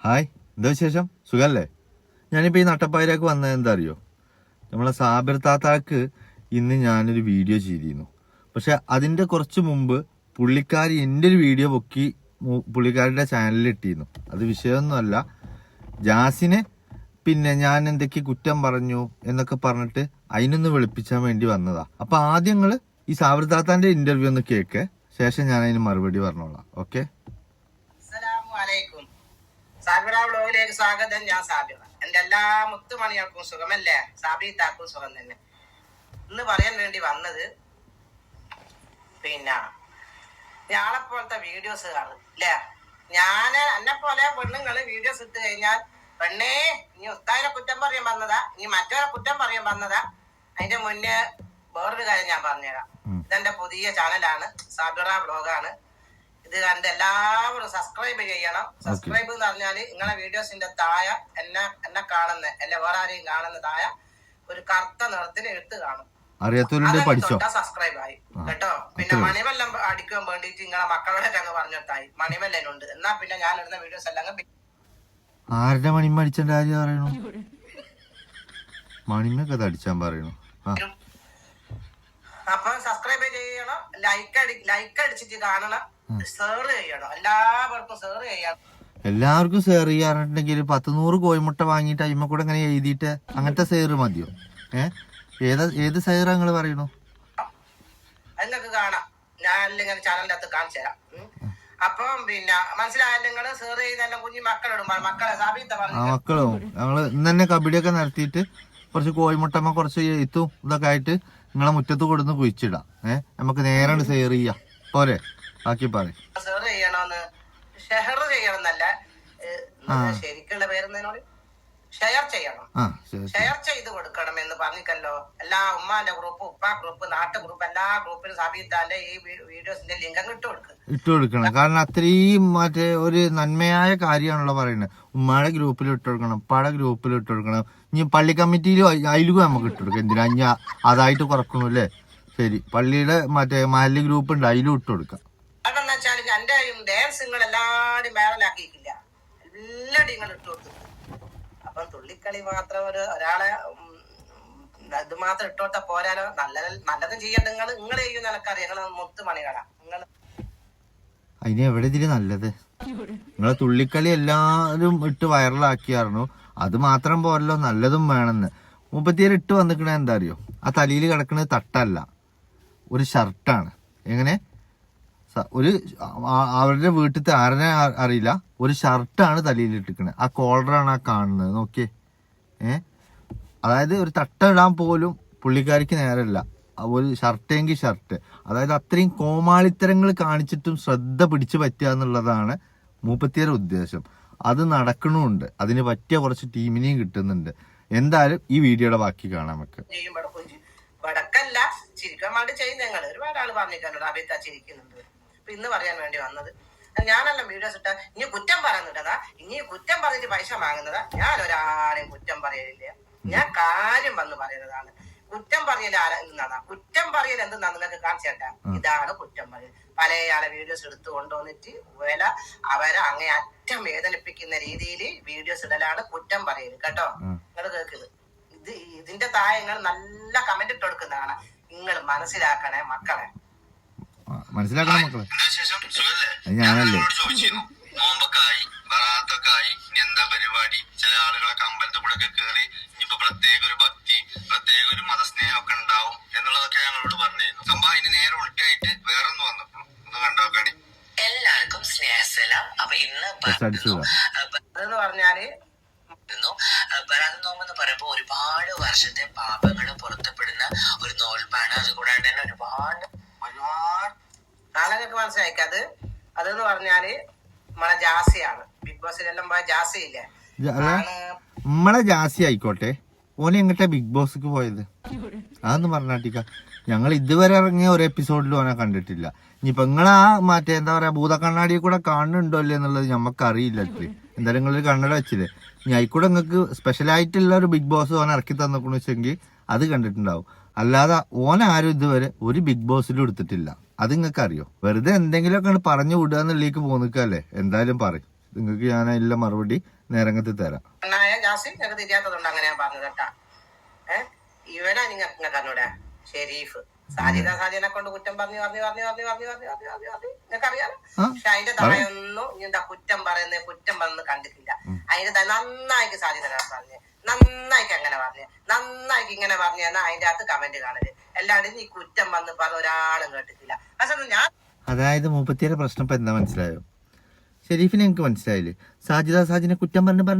Hi, എന്താ വിശേഷം? സുഖല്ലേ? ഞാനിപ്പോൾ ഈ നട്ടപ്പായിലേക്ക് വന്നത് എന്താ അറിയോ? നമ്മളെ സാബിർ താത്താക്ക് ഇന്ന് ഞാനൊരു വീഡിയോ ചെയ്തിരുന്നു. പക്ഷെ അതിൻ്റെ കുറച്ച് മുമ്പ് പുള്ളിക്കാരി എൻ്റെ ഒരു വീഡിയോ പൊക്കി പുള്ളിക്കാരുടെ ചാനലിൽ ഇട്ടിരുന്നു. അത് വിഷയമൊന്നുമല്ല, ജാസിനെ പിന്നെ ഞാൻ എന്തൊക്കെ കുറ്റം പറഞ്ഞു എന്നൊക്കെ പറഞ്ഞിട്ട് അതിനൊന്ന് വെളുപ്പിച്ചാൻ വേണ്ടി വന്നതാ. അപ്പൊ ആദ്യം നിങ്ങൾ ഈ സാബിർ താത്താന്റെ ഇന്റർവ്യൂ ഒന്ന് കേക്ക്, ശേഷം ഞാൻ അതിന് മറുപടി പറഞ്ഞോളാം. ഓക്കെ? സാബിറ വ്ലോഗിലേക്ക് സ്വാഗതം. ഞാൻ സാബിറ. എന്റെ എല്ലാ മുത്തുമണികൾക്കും സുഖമല്ലേ? സാബിത്താക്കും സുഖം തന്നെ. ഇന്ന് പറയാൻ വേണ്ടി വന്നത് പിന്നെ ഞാളെപ്പോലത്തെ വീഡിയോസ് കാണും അല്ലേ? എന്നെ പോലെ പെണ്ണുങ്ങള് വീഡിയോസ് ഇട്ട് കഴിഞ്ഞാൽ പെണ്ണേ നീ ഉസ്താദിനെ കുറ്റം പറയാൻ വന്നതാ, നീ മറ്റവരെ കുറ്റം പറയാൻ വന്നതാ. അതിന്റെ മുന്നേ വേറൊരു കാര്യം ഞാൻ പറഞ്ഞുതരാം. ഇതെന്റെ പുതിയ ചാനലാണ്, സാബിറ വ്ലോഗാണ്. ഇത് കണ്ട് എല്ലാവരും സബ്സ്ക്രൈബ് ചെയ്യണം. സബ്സ്ക്രൈബ് എന്ന് പറഞ്ഞാല് നിങ്ങളെ വീഡിയോസിന്റെ താഴെ എന്നെ കാണുന്ന അല്ലെ വേറെ ആരെയും കാണുന്നതായ ഒരു കറുത്ത നിറത്തിന് എടുത്ത് കാണും. സബ്സ്ക്രൈബ് ആയി കേട്ടോ. പിന്നെ മണിവെല്ലം അടിക്കാൻ വേണ്ടിട്ട് നിങ്ങളെ മക്കളോടെ അങ്ങ് പറഞ്ഞിട്ടായി മണിവെല്ലുണ്ട്. എന്നാ പിന്നെ ഞാൻ ഇടുന്ന വീഡിയോസ് എല്ലാം ആരുടെ മണിമ അടിച്ചേണ്ട കാര്യം പറയണു? മണിമൊക്കെ അടിച്ചാൻ പറയണു. അപ്പൊ സബ്സ്ക്രൈബ് ചെയ്യണം, ലൈക്ക് അടിച്ചിട്ട് കാണണം, ഷെയർ ചെയ്യണം. എല്ലാവർക്കും ഷെയർ ചെയ്യണം. എല്ലാവർക്കും ഷെയർ ചെയ്യാറുണ്ടെങ്കിൽ 100 കോഴിമുട്ട വാങ്ങിയിട്ട് അയിമ കൂടെ ഇങ്ങനെ എഴുതിയിട്ട് അങ്ങനത്തെ ഷെയർ മതിയോ? ഏത് ഷെയർ നിങ്ങൾ പറയണു? നിങ്ങൾക്ക് കാണാം, ഞാൻ ഇങ്ങനെ ചാനലിന്റെ അകത്ത് കാണിച്ചു തരാം. അപ്പം പിന്നെ മനസ്സിലായാലും നിങ്ങൾ ഷെയർ ചെയ്യുന്ന കുഞ്ഞു മക്കളോടും മക്കളെ മക്കളും ഞങ്ങള് ഇന്ന് തന്നെ കബഡിയൊക്കെ നടത്തിയിട്ട് കുറച്ച് കോഴിമുട്ടമ്മ കുറച്ച് എഴുത്തും ഇതൊക്കെ ആയിട്ട് നിങ്ങളെ മുറ്റത്ത് കൊടുന്ന് കുഴിച്ചിടാം. നമുക്ക് നേരെ ഷെയർ ചെയ്യാം പോരെ? ബാക്കി പറയും. ഷെയർ ചെയ്യണമെന്ന് ഷെയർ ചെയ്യണമെന്നല്ല, ശരിക്കുള്ള പേരുന്നതിനോട് ഷെയർ ചെയ്യണം. ഷെയർ ചെയ്ത് കൊടുക്കണം എന്ന് പറഞ്ഞിട്ടല്ലോ. എല്ലാ ഉമ്മാന്റെ ഗ്രൂപ്പ്, ഉപ്പ ഗ്രൂപ്പ്, നാട്ടു ഗ്രൂപ്പ്, എല്ലാ ഗ്രൂപ്പിലും സാബിത്താന്റെ ഈ വീഡിയോസിന്റെ ലിങ്ക് ഇട്ട് കൊടുക്കണം. കാരണം അത്രയും മറ്റേ ഒരു നന്മയായ കാര്യമാണല്ലോ പറയുന്നത്. ഉമ്മയുടെ ഗ്രൂപ്പിൽ ഇട്ട് കൊടുക്കണം, ഉപ്പാടെ ഗ്രൂപ്പിൽ ഇട്ട് കൊടുക്കണം. ഇനി പള്ളി കമ്മിറ്റിയിലും അതിലും നമുക്ക് ഇട്ട് കൊടുക്കാം. എന്തിനാ ഇനി അതായിട്ട് കുറക്കണു അല്ലേ? ശരി, പള്ളിയുടെ മറ്റേ മഹല്ലി ഗ്രൂപ്പ് ഉണ്ട്, അതിലും ഇട്ട് കൊടുക്കാം. അതെന്ന് വെച്ചാൽ എന്റെ ഡാൻസ് നിങ്ങൾ എല്ലാവരും വൈറലാക്കിയിട്ടില്ല, എല്ലാവരും നിങ്ങൾ ഇട്ട് കൊടുത്തു. അപ്പം തുള്ളിക്കളി മാത്രം ഒരാളെ ഇത് മാത്രം ഇട്ടോട്ട പോരാലോ. നല്ലതും ചെയ്യണ്ട. നിങ്ങൾ ചെയ്യുന്ന എനിക്കറിയാം, നിങ്ങൾ മുത്തുമണികളാ. നിങ്ങൾ അതിന് എവിടെ ഇതില് നല്ലത്? നിങ്ങളെ തുള്ളിക്കളി എല്ലാരും ഇട്ട് വൈറലാക്കിയായിരുന്നു. അത് മാത്രം പോരല്ലോ, നല്ലതും വേണമെന്ന്. 34 ഇട്ട് വന്നിക്കണ എന്താ അറിയോ? ആ തലയിൽ കിടക്കുന്നത് തട്ടല്ല, ഒരു ഷർട്ടാണ്. എങ്ങനെ ഒരു അവരുടെ വീട്ടിലത്തെ ആരനെ അറിയില്ല, ഒരു ഷർട്ടാണ് തലയിൽ ഇട്ടിക്കണത്. ആ കോളറാണ് ആ കാണുന്നത്, നോക്കിയേ. അതായത് ഒരു തട്ട ഇടാൻ പോലും പുള്ളിക്കാരിക്ക് നേരല്ല, ഒരു ഷർട്ടെങ്കിൽ ഷർട്ട്. അതായത് അത്രയും കോമാളിത്തരങ്ങൾ കാണിച്ചിട്ടും ശ്രദ്ധ പിടിച്ചു പറ്റുക എന്നുള്ളതാണ് 34 ഉദ്ദേശം. അത് നടക്കണമുണ്ട്, അതിന് പറ്റിയ കുറച്ച് ടീമിനെയും കിട്ടുന്നുണ്ട്. എന്തായാലും ഈ വീഡിയോയുടെ ബാക്കി കാണാം നമുക്ക്. വടക്കല്ല ചിരിക്കാൻ വേണ്ടി ചെയ്യുന്ന ഒരുപാട് ആള് പറഞ്ഞിട്ടുണ്ടോ അഭിത്ത ചിരിക്കുന്നുണ്ട്. ഇന്ന് പറയാൻ വേണ്ടി വന്നത്, ഞാനെല്ലാം വീഡിയോസ് ഇട്ട ഇനി കുറ്റം പറയുന്നുണ്ടതാ, ഇനി കുറ്റം പറഞ്ഞിട്ട് പൈസ വാങ്ങുന്നതാ. ഞാൻ ഒരാളെയും കുറ്റം പറയലില്ല, ഞാൻ കാര്യം വന്ന് പറയുന്നതാണ്. കുറ്റം പറയൽ എന്താണ്? കുറ്റം പറയൽ എന്തെന്നാ നിങ്ങൾക്ക് കാണിച്ചു തരാം. ഇതാണ് കുറ്റം പറയൽ. പലയാളെ വീഡിയോസ് എടുത്തു കൊണ്ടുവന്നിട്ട് അവരെ അങ്ങേ അറ്റം വേദനിപ്പിക്കുന്ന രീതിയിൽ വീഡിയോസ് ഇടലാണ് കുറ്റം പറയൽ കേട്ടോ. നിങ്ങൾ കേൾക്കുന്നത് ഇതിന്റെ താഴെ നിങ്ങൾ നല്ല കമന്റ് ഇട്ട് കൊടുക്കുന്നതാണ്. നിങ്ങൾ മനസ്സിലാക്കണേ മക്കളെ, മനസ്സിലാക്കണം മക്കളെ. ഞാനല്ലേ നോമ്പൊക്കെ ആയി, ബറാത്തൊക്കെ ആയി, ഇനി എന്താ പരിപാടി? ചില ആളുകളൊക്കെ അമ്പലത്തിൽ കൂടെ ഒക്കെ കയറി ഇനിയിപ്പോ പ്രത്യേക ഒരു ഭക്തി, പ്രത്യേക ഒരു മതസ്നേഹം ഒക്കെ ഉണ്ടാവും എന്നുള്ളതൊക്കെ ഞങ്ങളോട് പറഞ്ഞിരുന്നു. സംഭവം അതിന് നേരെ ഉൾട്ടായിട്ട് വേറൊന്ന് വന്നപ്പോൾ ഒന്ന് കണ്ടോക്കാണി. എല്ലാവർക്കും സ്നേഹസലാം. അപ്പൊ ഇന്ന് അതെന്ന് പറഞ്ഞാല് ബറാത്ത് നോമ്പ് എന്ന് പറയുമ്പോ ഒരുപാട് വർഷത്തെ പാപങ്ങൾ പുറത്തപ്പെടുന്ന ഒരു നോൽപ്പാണ്. അതുകൂടാതെ തന്നെ ഒരുപാട് നാളെയൊക്കെ മനസ്സിലാക്കി. അതെന്ന് പറഞ്ഞാല് നമ്മളെ ജാസിയാണ്. ബിഗ് ബോസിലെല്ലാം പോയ ജാസിയില്ലേ, നമ്മളെ ജാസി ആയിക്കോട്ടെ. ഓന് എങ്ങട്ടാ ബിഗ് ബോസിക്ക് പോയത്? അതൊന്ന് പറഞ്ഞാട്ടിക്ക. ഞങ്ങൾ ഇതുവരെ ഇറങ്ങിയ ഒരു എപ്പിസോഡിലും ഓനെ കണ്ടിട്ടില്ല. ഇനിയിപ്പൊ നിങ്ങളാ മറ്റേ എന്താ പറയാ ഭൂതക്കണ്ണാടിയെ കൂടെ കാണുന്നുണ്ടോ അല്ലേ എന്നുള്ളത് ഞമ്മക്ക് അറിയില്ല. എന്തായാലും നിങ്ങളൊരു കണ്ണട വെച്ചില്ലേ, ഇനി ആയിക്കൂടെ നിങ്ങൾക്ക് സ്പെഷ്യലായിട്ടുള്ള ഒരു ബിഗ് ബോസ് ഓൻ ഇറക്കി തന്നേക്കണെന്ന് വെച്ചെങ്കിൽ അത് കണ്ടിട്ടുണ്ടാവും. അല്ലാതെ ഓൻ ആരും ഇതുവരെ ഒരു ബിഗ് ബോസിലും എടുത്തിട്ടില്ല. അത് നിങ്ങൾക്ക് അറിയോ? വെറുതെ എന്തെങ്കിലുമൊക്കെ പറഞ്ഞു വിടുക എന്നുള്ളിലേക്ക് പോന്നിക്കല്ലേ. എന്തായാലും പറയും, നിങ്ങൾക്ക് ഞാൻ അതിലുള്ള മറുപടി നേരങ്ങത്തി തരാം. ജാസി നിങ്ങൾക്ക് തിരിയാത്തതുകൊണ്ട് അങ്ങനെ ഞാൻ പറഞ്ഞത് കേട്ടാ. ഇവനാ നിങ്ങൾക്ക് അറിഞ്ഞൂടെ ഷെരീഫ് സാജിനെ കൊണ്ട് കുറ്റം പറഞ്ഞു നിങ്ങൾക്ക് അറിയാലോ. പക്ഷെ അതിന്റെ താഴെയൊന്നും എന്താ കുറ്റം പറയുന്നത് കണ്ടിട്ടില്ല. അതിന്റെ നന്നായിക്ക് സാജിനെ പറഞ്ഞ്, നന്നായിക്ക് അങ്ങനെ പറഞ്ഞ്, നന്നായിക്ക് ഇങ്ങനെ പറഞ്ഞു എന്നാ അതിന്റെ അകത്ത് കമന്റ് കാണല്. എല്ലാവരും നീ കുറ്റം വന്ന് പറഞ്ഞ ഒരാളും കേട്ടിട്ടില്ല. പക്ഷെ ഞാൻ അതായത് മൂപ്പത്തിയുടെ പ്രശ്നം ഇപ്പൊ എന്താ മനസ്സിലായോ? ഷെരീഫിനെ എനിക്ക് മനസ്സിലായില്ലേ? സാജിനെ കുറ്റം പറഞ്ഞിട്ട്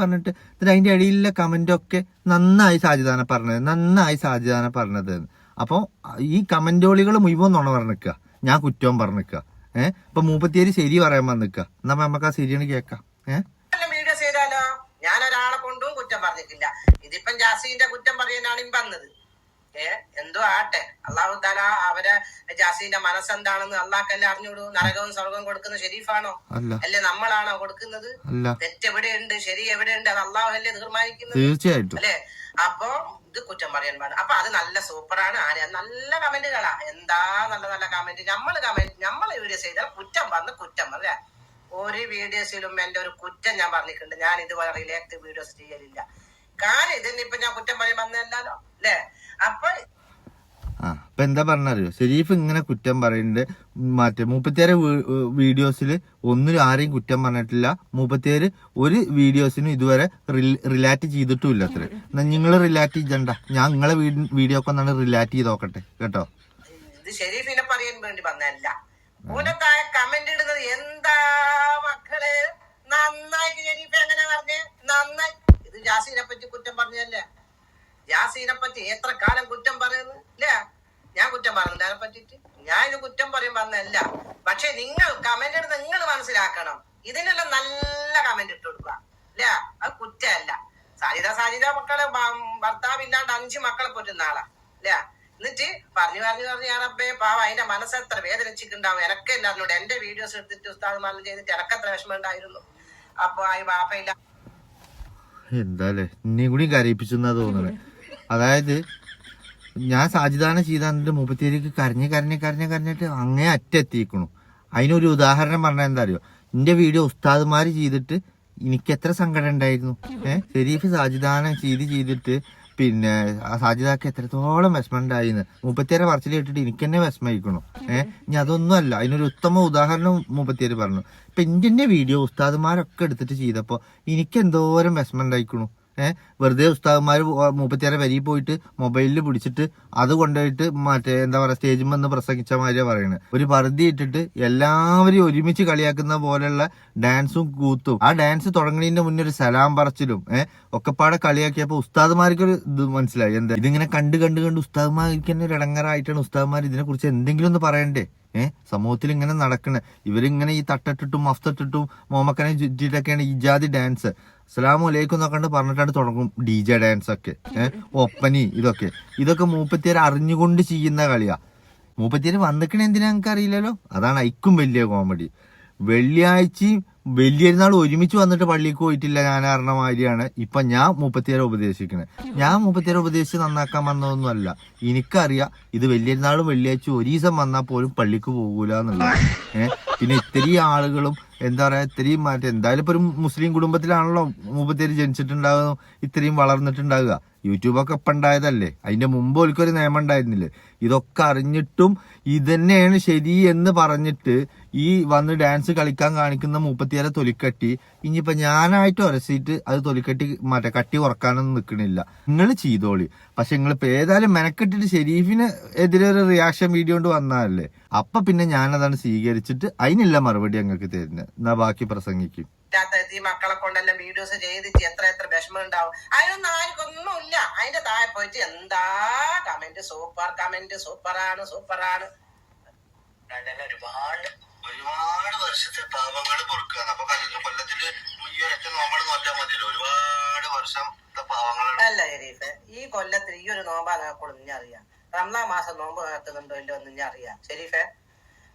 എന്നിട്ട് അതിന്റെ ഇടയിലുള്ള കമന്റൊക്കെ നന്നായി സാജിദാനെ പറഞ്ഞത്. അപ്പൊ ഈ കമന്റോളികൾ മുഴുവൻ നുണ പറഞ്ഞിക്കുക, ഞാൻ കുറ്റവും പറഞ്ഞിക്കുക. ഇപ്പൊ മൂപ്പത്തിയേര് ശരി പറയാൻ വന്നിക്കുക. എന്നാ നമുക്ക് ആ ശരിയാണ് കേൾക്കാം. വീഡിയോ ചെയ്താലോ? ഞാൻ ഒരാളെ കൊണ്ടും കുറ്റം പറഞ്ഞിട്ടില്ല. ഇതിപ്പം ജാസിന്റെ കുറ്റം പറയാനാണ് ഈ വന്നത്. എന്തോ ആട്ടെ, അള്ളാഹു താല അവരെ ജാസിന്റെ മനസ്സെന്താണെന്ന് അള്ളാഹ്ക്കല്ലേ അറിഞ്ഞൂടൂ. നരകവും സ്വർഗവും കൊടുക്കുന്നത് ഷെരീഫാണോ? അല്ലേ നമ്മളാണോ കൊടുക്കുന്നത്? തെറ്റെവിടെയുണ്ട്, ശരി എവിടെയുണ്ട്? അത് അള്ളാഹു അല്ലേ തീർമാനിക്കുന്നത്? തീർച്ചയായിട്ടും അല്ലേ? അപ്പൊ ഇത് കുറ്റം പറയാൻ പാടില്ല. അപ്പൊ അത് നല്ല സൂപ്പറാണ്. നല്ല കമന്റുകളാ, എന്താ നല്ല കമന്റ്. നമ്മള് വീഡിയോസ് ചെയ്താൽ കുറ്റം പറഞ്ഞ ഒരു വീഡിയോസിലും എന്റെ ഒരു കുറ്റം ഞാൻ പറഞ്ഞിട്ടുണ്ട്. ഞാൻ ഇതുപോലെ റിലേറ്റ് വീഡിയോസ് ചെയ്യലില്ല. കാര്യം ഇതിനിപ്പൊ ഞാൻ കുറ്റം പറയാൻ വന്നല്ലോ അല്ലേ? അപ്പൊ എന്താ പറഞ്ഞറിയോ? ഷെരീഫ് ഇങ്ങനെ കുറ്റം പറയുന്നുണ്ട്. മൂപ്പത്തിയേരെ വീഡിയോസിൽ ഒന്നിനും ആരെയും കുറ്റം പറഞ്ഞിട്ടില്ല. മൂപ്പത്തിയേര് ഒരു വീഡിയോസിനും ഇതുവരെ റിലാറ്റ് ചെയ്തിട്ടുമില്ല. അത്ര നിങ്ങൾ റിലാറ്റ് ചെയ്യണ്ട, ഞാൻ നിങ്ങളെ വീഡിയോ ഒക്കെ ഒന്നാണ് റിലാറ്റ് ചെയ്ത് നോക്കട്ടെ കേട്ടോ. ഇത് ഷെരീഫിനെ പറയാൻ വേണ്ടി വന്നല്ല. ഓനത്തായ കമന്റ് ഇടുന്നത് എന്താ മക്കള്, നന്നായി ഷെരീഫ് എങ്ങനെ പറഞ്ഞ് നന്നായി. ഇത് ജാസിനെ പറ്റി കുറ്റം പറഞ്ഞല്ലേ? ജാസിനെ പറ്റി എത്ര കാലം കുറ്റം പറയുന്നു അല്ലേ? ഞാൻ കുറ്റം പറയുന്നില്ല അതിനെ പറ്റിട്ട്. ഞാൻ ഇത് കുറ്റം പറയും വന്നല്ല. പക്ഷെ നിങ്ങൾ കമന്റ് ഇടുന്ന നിങ്ങൾ മനസ്സിലാക്കണം, ഇതിനെല്ലാം നല്ല കമന്റ് ഇട്ട് കൊടുക്കുക അല്ലേ? അത് കുറ്റമല്ല. സാജിദ മക്കളെ ഭർത്താവില്ലാണ്ട് 5 മക്കളെ പോറ്റുന്ന ആളാ അല്ലേ? എന്നിട്ട് പറഞ്ഞു റബ്ബേ പാവം അതിന്റെ മനസ്സെത്ര വേദനിച്ചിട്ടുണ്ടാവും. എനക്ക് എല്ലാവരോട് എന്റെ വീഡിയോസ് എടുത്തിട്ട് ഉസ്താദ്മാരും ചെയ്തിട്ട് എനക്കെത്ര വിഷമം ഉണ്ടായിരുന്നു. അപ്പൊ ആ വാപ്പയില്ല എന്താല്ലേ ഇനിയും കൂടി കരയിപ്പിച്ചെന്നാ തോന്നുന്നത്. അതായത് ഞാൻ സാജിദാനെ ചെയ്താന്നിട്ട് മൂപ്പത്തിയേരിക്ക് കരഞ്ഞിട്ട് അങ്ങേ അറ്റെത്തിക്കണു. അതിനൊരു ഉദാഹരണം പറഞ്ഞാൽ എന്താ അറിയോ? എന്റെ വീഡിയോ ഉസ്താദ്മാര് ചെയ്തിട്ട് എനിക്ക് എത്ര സങ്കടം ഉണ്ടായിരുന്നു. ഷെരീഫ് സാജിദാനെ ചെയ്തിട്ട് പിന്നെ സാജിദാക്ക് എത്രത്തോളം വിഷമം ഉണ്ടായിന്ന് മൂപ്പത്തിയേരെ പറച്ചിൽ കേട്ടിട്ട് എനിക്ക് തന്നെ വിഷമിക്കണു. ഇനി അതൊന്നും അല്ല, അതിനൊരു ഉത്തമ ഉദാഹരണം മൂപ്പത്തിയേര് പറഞ്ഞു. ഇപ്പൊ എന്റെ വീഡിയോ ഉസ്താദ്മാരൊക്കെ എടുത്തിട്ട് ചെയ്തപ്പോ എനിക്ക് എന്തോരം വിഷമം ഉണ്ടായിക്കണു. വെറുതെ ഉസ്താദ്മാര് മൂപ്പത്തിയേരെ വരി പോയിട്ട് മൊബൈലിൽ പിടിച്ചിട്ട് അത് കൊണ്ടുപോയിട്ട് എന്താ പറയാ സ്റ്റേജിൽ വന്ന് പ്രസംഗിച്ച മാതിരിയാ പറയണത്. ഒരു പർദ്ദ ഇട്ടിട്ട് എല്ലാവരും ഒരുമിച്ച് കളിയാക്കുന്ന പോലെയുള്ള ഡാൻസും കൂത്തും, ആ ഡാൻസ് തുടങ്ങുന്നതിന്റെ മുന്നേ ഒരു സലാം പറച്ചിലും ഒക്കെപ്പാടെ കളിയാക്കിയപ്പോ ഉസ്താദ്മാർക്ക് ഒരു ഇത് മനസ്സിലായി. എന്താ ഇതിങ്ങനെ കണ്ട് ഉസ്താദ്മാർക്ക് തന്നെ ഒരു ഇടങ്ങറായിട്ടാണ് ഉസ്താദ്മാർ ഇതിനെ കുറിച്ച് എന്തെങ്കിലും ഒന്ന് പറയണ്ടേ? സമൂഹത്തിൽ ഇങ്ങനെ നടക്കണേ. ഇവരിങ്ങനെ ഈ തട്ടിട്ടിട്ടും മഫ്തിട്ടിട്ടും മോമക്കനെ ചുറ്റിട്ടൊക്കെയാണ് ഇജാതി ഡാൻസ്. അസ്സലാമു അലൈക്കും എന്നൊക്കെ പറഞ്ഞിട്ടാണ് തുടങ്ങും DJ ഡാൻസ് ഒക്കെ, ഒപ്പനി ഇതൊക്കെ മൂപ്പത്തിയേര് അറിഞ്ഞുകൊണ്ട് ചെയ്യുന്ന കളിയാ. മൂപ്പത്തിയേര് വന്നിക്കണ എന്തിനാ ഞങ്ങൾക്ക് അറിയില്ലല്ലോ. അതാണ് ഐക്കും വലിയ കോമഡി. വെള്ളിയാഴ്ചയും വലിയൊരുനാൾ ഒരുമിച്ച് വന്നിട്ട് പള്ളിക്ക് പോയിട്ടില്ല ഞാൻ അറിഞ്ഞ മാതിരിയാണ് ഇപ്പൊ ഞാൻ മൂപ്പത്തിയേരെ ഉപദേശിക്കണത്. ഞാൻ മൂപ്പത്തിയേരെ ഉപദേശിച്ച് നന്നാക്കാൻ വന്നതൊന്നും അല്ല. എനിക്കറിയാം ഇത് വലിയൊരുനാളും വെള്ളിയാഴ്ച ഒരു ദിവസം വന്നാൽ പോലും പള്ളിക്ക് പോകൂല എന്നുള്ളത്. പിന്നെ ഇത്രയും ആളുകളും എന്താ പറയാ ഇത്രയും എന്തായാലും ഇപ്പൊ ഒരു മുസ്ലിം കുടുംബത്തിലാണല്ലോ മൂപ്പത്തിയേര് ജനിച്ചിട്ടുണ്ടാകുന്നു, ഇത്രയും വളർന്നിട്ടുണ്ടാകുക. യൂട്യൂബൊക്കെ ഇപ്പൊ ഉണ്ടായതല്ലേ, അതിന്റെ മുമ്പ് ഒരിക്കൊരു നിയമം ഉണ്ടായിരുന്നില്ലേ? ഇതൊക്കെ അറിഞ്ഞിട്ടും ഇതന്നെയാണ് ശരി എന്ന് പറഞ്ഞിട്ട് ഈ വന്ന് ഡാൻസ് കളിക്കാൻ കാണിക്കുന്ന മൂപ്പത്തിയേരെ തൊലിക്കട്ടി ഇനിയിപ്പൊ ഞാനായിട്ട് ഉരസിയിട്ട് അത് തൊലിക്കട്ടി കട്ടി കുറക്കാനൊന്നും നിൽക്കണില്ല. നിങ്ങൾ ചെയ്തോളി. പക്ഷെ നിങ്ങളിപ്പോ ഏതായാലും മെനക്കെട്ടിട്ട് ഷെരീഫിന് എതിരെ ഒരു റിയാക്ഷൻ വീഡിയോ കൊണ്ട് വന്നാലല്ലേ, അപ്പൊ പിന്നെ ഞാനതാണ് സ്വീകരിച്ചിട്ട് അതിനുള്ള മറുപടി ഞങ്ങൾക്ക് തരുന്നത്. എന്നാ ബാക്കി പ്രസംഗിക്കും. മക്കളെ കൊണ്ടെല്ലാം വീഡിയോസ് ചെയ്തിട്ട് എത്ര വിഷമം ഉണ്ടാവും. അതിനൊന്നും ആർക്കൊന്നുമില്ല. അതിന്റെ താഴെ പോയിട്ട് എന്താ കമന്റ് സൂപ്പറാണ്. ഒരുപാട് വർഷത്തെ പാപങ്ങൾ പൊറുക്കാണ്. അപ്പൊ കൊല്ലത്തില് ഈ ഒരൊറ്റ നോമ്പ് നോറ്റാൽ മതിയല്ലോ. ഒരുപാട് വർഷത്തെ പാവങ്ങൾ അല്ല ഷെരീഫ്, ഈ കൊല്ലത്തിൽ ഈ ഒരു നോമ്പാ നോക്കുള്ളൂ. ഇനി അറിയാം റംസാൻ മാസം നോമ്പ് നോക്കുന്നുണ്ടോ ഇല്ലോ എന്ന് ഇനി അറിയാം ഷെരീഫെ.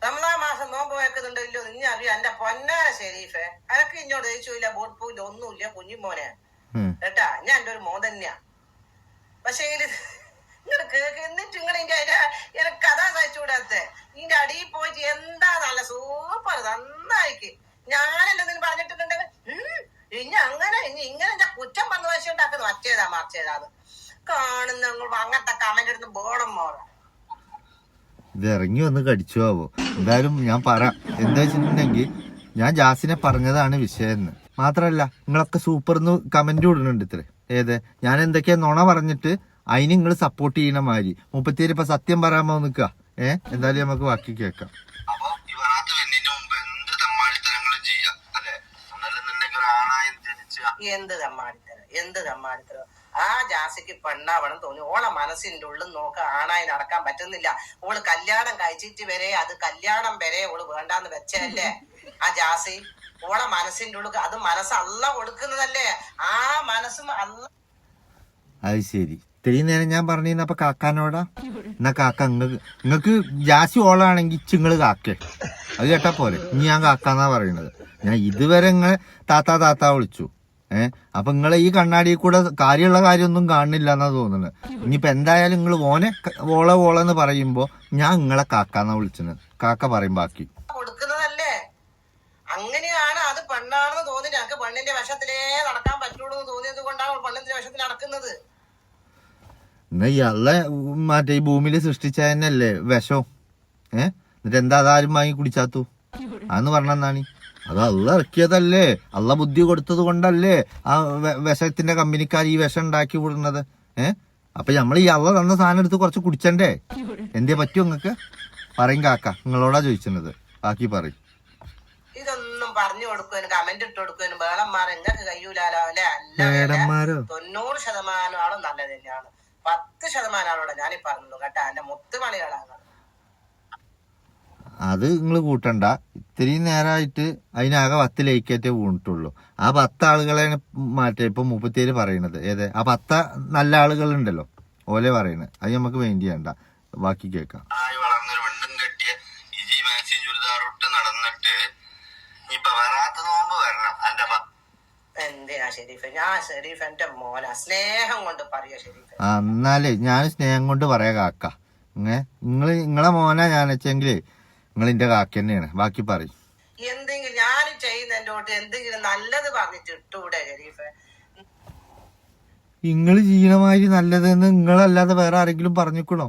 റംസാൻ മാസം നോമ്പ് വെക്കുന്നുണ്ടോ ഇല്ലോ ഇനി അറിയാം. എന്റെ പൊന്നാ ഷെരീഫെ, അനക്ക് ഇഞ്ഞോട് ദേഷ്യമില്ല, ബോർപ്പൂല്ല, ഒന്നുമില്ല, കുഞ്ഞിമോനെ കേട്ടാ. ഞാൻ എന്റെ ഒരു മോൻ തന്നെയാ. പക്ഷെ ഇങ്ങോട്ട് കേക്ക് എന്നിട്ട് ഇങ്ങനെ എനിക്ക് കഥ സഹിച്ചുകൂടാത്ത ഇതിന്റെ അടിയിൽ പോയിട്ട് എന്താ നല്ല സൂപ്പർ നന്നായിക്ക് ഞാനല്ലേ ഇതിന് പറഞ്ഞിട്ടുണ്ടെങ്കിൽ ഇനി അങ്ങനെ ഇങ്ങനെ എന്റെ കുറ്റം വന്ന വശം ഉണ്ടാക്കുന്നത് മറ്റേതാ മറിച്ചേതാന്ന് കാണുന്ന അങ്ങനത്തെ കമന്റ് എടുത്ത് ബോളം മോളാം. ഇത് ഇറങ്ങി വന്ന് കടിച്ചു ആവോ. എന്തായാലും ഞാൻ പറയാം, എന്താ വെച്ചിട്ടുണ്ടെങ്കിൽ ഞാൻ ജാസിനെ പറഞ്ഞതാണ് വിഷയം എന്ന്. മാത്രല്ല നിങ്ങളൊക്കെ സൂപ്പർന്ന് കമന്റ് ഇടുന്നുണ്ട് ഇത്ര. ഏത് ഞാൻ എന്തൊക്കെയാ നുണ പറഞ്ഞിട്ട് അതിന് നിങ്ങൾ സപ്പോർട്ട് ചെയ്യണ മാതിരി. 37 ഇപ്പൊ സത്യം പറയാൻ പോ നിക്ക. എന്തായാലും നമുക്ക് ബാക്കി കേൾക്കാം. അപ്പൊ ഈ വറാത്ത് വരുന്നതിന് മുമ്പ് എന്ത് തമ്മാടിത്തരങ്ങളും ചെയ്യാം അല്ലെ. ഒന്നല്ലെന്നുണ്ടെങ്കിൽ ഒരാണായി ജനിച്ച എന്ത് തമ്മാടിത്തരം. ആ ജാസിക്ക് പെണ്ണാവണം തോന്നി. ഓളെ മനസ്സിന്റെ ഉള്ളിൽ നോക്ക ആണായി നടക്കാൻ പറ്റുന്നില്ല. ഓള് കല്യാണം കഴിച്ചിട്ട് വരെ അത് കല്യാണം വരെ ഓള് വേണ്ടാന്ന് വെച്ചല്ലേ ആ ജാസി. ഓളെ മനസ്സിന്റെ ഉള്ളിൽ അത് മനസ്സ് അല്ല കൊടുക്കുന്നതല്ലേ. ആ മനസ്സും അല്ല. അത് ശരി, ഇത്രയും നേരം ഞാൻ പറഞ്ഞിരുന്ന അപ്പൊ കാക്കാനോടാ. എന്നാ കാക്ക നിങ്ങക്ക് ജാസി ഓളാണെങ്കിൽ ഇച്ചിങ്ങള് കാക്കേ. അത് കേട്ടാ പോലെ. ഇനി ഞാൻ കാക്കാന്നാ പറയണത്. ഞാൻ ഇതുവരെ നിങ്ങളെ താത്താ വിളിച്ചു. അപ്പൊ നിങ്ങളെ ഈ കണ്ണാടിയിൽ കൂടെ കാര്യമുള്ള കാര്യമൊന്നും കാണുന്നില്ല എന്നാ തോന്നുന്നത്. ഇനിയിപ്പൊ എന്തായാലും നിങ്ങൾ ഓളെന്ന് പറയുമ്പോ ഞാൻ നിങ്ങളെ കാക്കാന്നാ വിളിച്ചത്. കാക്ക പറയും ബാക്കി. കൊടുക്കുന്നതല്ലേ. അങ്ങനെയാണ് അത് പെണ്ണാണെന്ന് തോന്നി. ഞങ്ങൾക്ക് പെണ്ണിന്റെ വശത്തിലേ നടക്കാൻ പറ്റുള്ളൂ എന്ന് തോന്നിയത് കൊണ്ടാണ് പെണ്ണിന്റെ വശത്തിൽ നടക്കുന്നത്. എന്നാ ഇയാളെ മറ്റേ ഈ ഭൂമിയിൽ സൃഷ്ടിച്ച തന്നെയല്ലേ വിഷം. എന്നിട്ട് എന്താ അതാരും വാങ്ങി കുടിച്ചാത്തു? അതെന്ന് പറഞ്ഞെന്നാണ്. അത് അള്ള ഇറക്കിയതല്ലേ, അള്ള ബുദ്ധി കൊടുത്തത് കൊണ്ടല്ലേ ആ വിഷത്തിന്റെ കമ്പനിക്കാർ ഈ വിഷം ഉണ്ടാക്കി വിടുന്നത്. അപ്പൊ നമ്മൾ ഈ അള്ള തന്ന സാധനം എടുത്ത് കുറച്ച് കുടിച്ചണ്ടേ? എന്തേ പറ്റുമോ നിങ്ങൾക്ക്? പറയും കാക്ക, നിങ്ങളോടാ ചോദിച്ചത്. ബാക്കി പറയും. ഇതൊന്നും പറഞ്ഞു കൊടുക്കുവാനും കമന്റ് ഇട്ട് കൊടുക്കുവാനും വേളന്മാർ നിങ്ങൾക്ക് കഴിയൂലാലോ അല്ലെ. 90% ആളും നല്ലത് തന്നെയാണ്. 10% ആളോടെ ഞാനീ പറഞ്ഞുള്ളൂ കേട്ടാ. എന്റെ മുത്തുമണികളാണ്. അത് നിങ്ങൾ കൂട്ടണ്ട. ഇത്രയും നേരമായിട്ട് അതിനാകെ 10 ലൈക്കേറ്റേ വീണിട്ടുള്ളൂ. ആ 10 ആളുകളെ മാറ്റേ ഇപ്പൊ 37 പറയണത്. ആ 10 നല്ല ആളുകളുണ്ടല്ലോ ഓലെ പറയണത്. അത് നമുക്ക് വേണ്ടി ചെയ്യണ്ട. ബാക്കി കേൾക്കാം. വളർന്നൊരു വെണ്ണും കെട്ടിയ ഇജി മാക്സി ചുരിദാറിട്ട് നടന്നിട്ട് ഇപ്പൊ വരാത്ത നോമ്പ് വരണം. എന്തിനാ ഷെരീഫ്? ഞാൻ ഷെരീഫ് എന്റെ മോന സ്നേഹം കൊണ്ട് പറയാ ഷെരീഫ്. എന്നാലേ ഞാൻ സ്നേഹം കൊണ്ട് പറയാ കാക്ക. നിങ്ങളെ മോനാ ഞാൻ വെച്ചെങ്കിലേ നിങ്ങൾ എന്റെ കാക്ക തന്നെയാണ്. ബാക്കി പറയും. എന്തെങ്കിലും ഞാൻ ചെയ്യുന്നതിന്റെ തൊട്ട് എന്തെങ്കിലും നല്ലത് പറഞ്ഞിട്ട് ഇട്ടൂടെ ഷെരീഫ്? നിങ്ങൾ ചെയ്യണമാതിരി നല്ലതെന്ന് നിങ്ങളല്ലാതെ വേറെ ആരെങ്കിലും പറഞ്ഞിക്കണോ?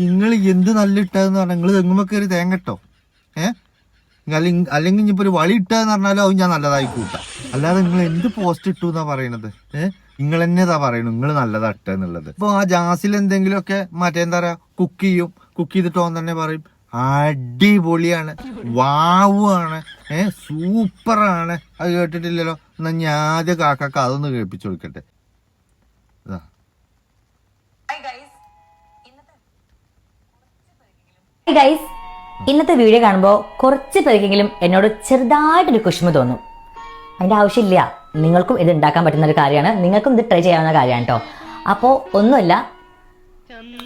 നിങ്ങൾ എന്ത് നല്ല ഇട്ടതെന്ന് പറഞ്ഞാൽ നിങ്ങൾ തെങ്ങുമ്പോ കയറി തേങ്ങട്ടോ. അല്ലെങ്കിൽ ഇനിയിപ്പോ ഒരു വഴി ഇട്ടതെന്ന് പറഞ്ഞാലും അത് ഞാൻ നല്ലതായി കൂട്ടാം. അല്ലാതെ നിങ്ങൾ എന്ത് പോസ്റ്റ് ഇട്ടു എന്നാ പറയണത്? നിങ്ങൾ തന്നെതാ പറയണു നിങ്ങൾ നല്ലതാ ഇട്ടെന്നുള്ളത്. ഇപ്പൊ ആ ജാസിൽ എന്തെങ്കിലുമൊക്കെ എന്താ പറയാ കുക്ക് ചെയ്തിട്ട് ഓൻ തന്നെ പറയും അടിപൊളിയാണ്, വാവുമാണ്, സൂപ്പറാണ്. അത് കേട്ടിട്ടില്ലല്ലോ. എന്നാ ഞാൻ ആദ്യം കാക്കാക്ക് അതൊന്ന് കേൾപ്പിച്ചു കൊടുക്കട്ടെ. ഇന്നത്തെ വീഡിയോ കാണുമ്പോൾ കുറച്ച് പേർക്കെങ്കിലും എന്നോട് ചെറുതായിട്ടൊരു കുഷ്മ തോന്നും. അതിന്റെ ആവശ്യമില്ല. നിങ്ങൾക്കും ഇത് ഉണ്ടാക്കാൻ പറ്റുന്ന ഒരു കാര്യമാണ്. നിങ്ങൾക്കും ഇത് ട്രൈ ചെയ്യാവുന്ന കാര്യമാണ് കേട്ടോ. അപ്പോൾ ഒന്നുമല്ല,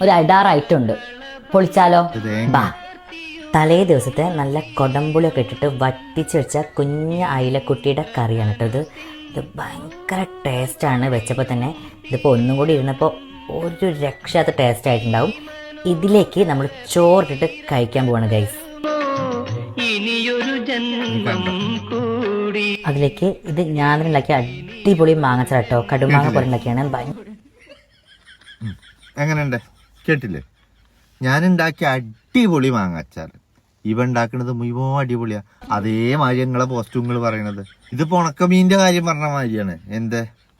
ഒരു അടാറായിട്ടുണ്ട്. പൊളിച്ചാലോ? ബാ. തലേ ദിവസത്തെ നല്ല കൊടമ്പുളിയൊക്കെ ഇട്ടിട്ട് വറ്റിച്ച് വെച്ച കുഞ്ഞ അയിലക്കുട്ടിയുടെ കറിയാണ് കേട്ടോ ഇത് ഭയങ്കര ടേസ്റ്റാണ്. വെച്ചപ്പോൾ തന്നെ ഇതിപ്പോൾ ഒന്നും കൂടി ഇരുന്നപ്പോൾ ഒരു രക്ഷാത്ത ടേസ്റ്റ് ആയിട്ടുണ്ടാവും. ഇതിലേക്ക് നമ്മൾ ചോറിട്ടിട്ട് കഴിക്കാൻ പോവാണ് ഗൈസ്. അതിലേക്ക് ഇത് ഞാൻ ഉണ്ടാക്കിയ അടിപൊളി മാങ്ങച്ചാർ കേട്ടോ. കടുമാങ്ങ പോലെ ഉണ്ടാക്കിയാണ്. എങ്ങനെയുണ്ട്? കേട്ടില്ലേ? ഞാൻ ഉണ്ടാക്കിയ അടിപൊളി മാങ്ങാച്ചാർ. ഇവ ഉണ്ടാക്കുന്നത് മുഴുവൻ അടിപൊളിയാ. അതേമാതിരി നിങ്ങളെ പോസ്റ്റുകൾ പറയണത്. ഇതിപ്പോ ഉണക്കമീന്റെ കാര്യം പറഞ്ഞ മാതിരിയാണ്.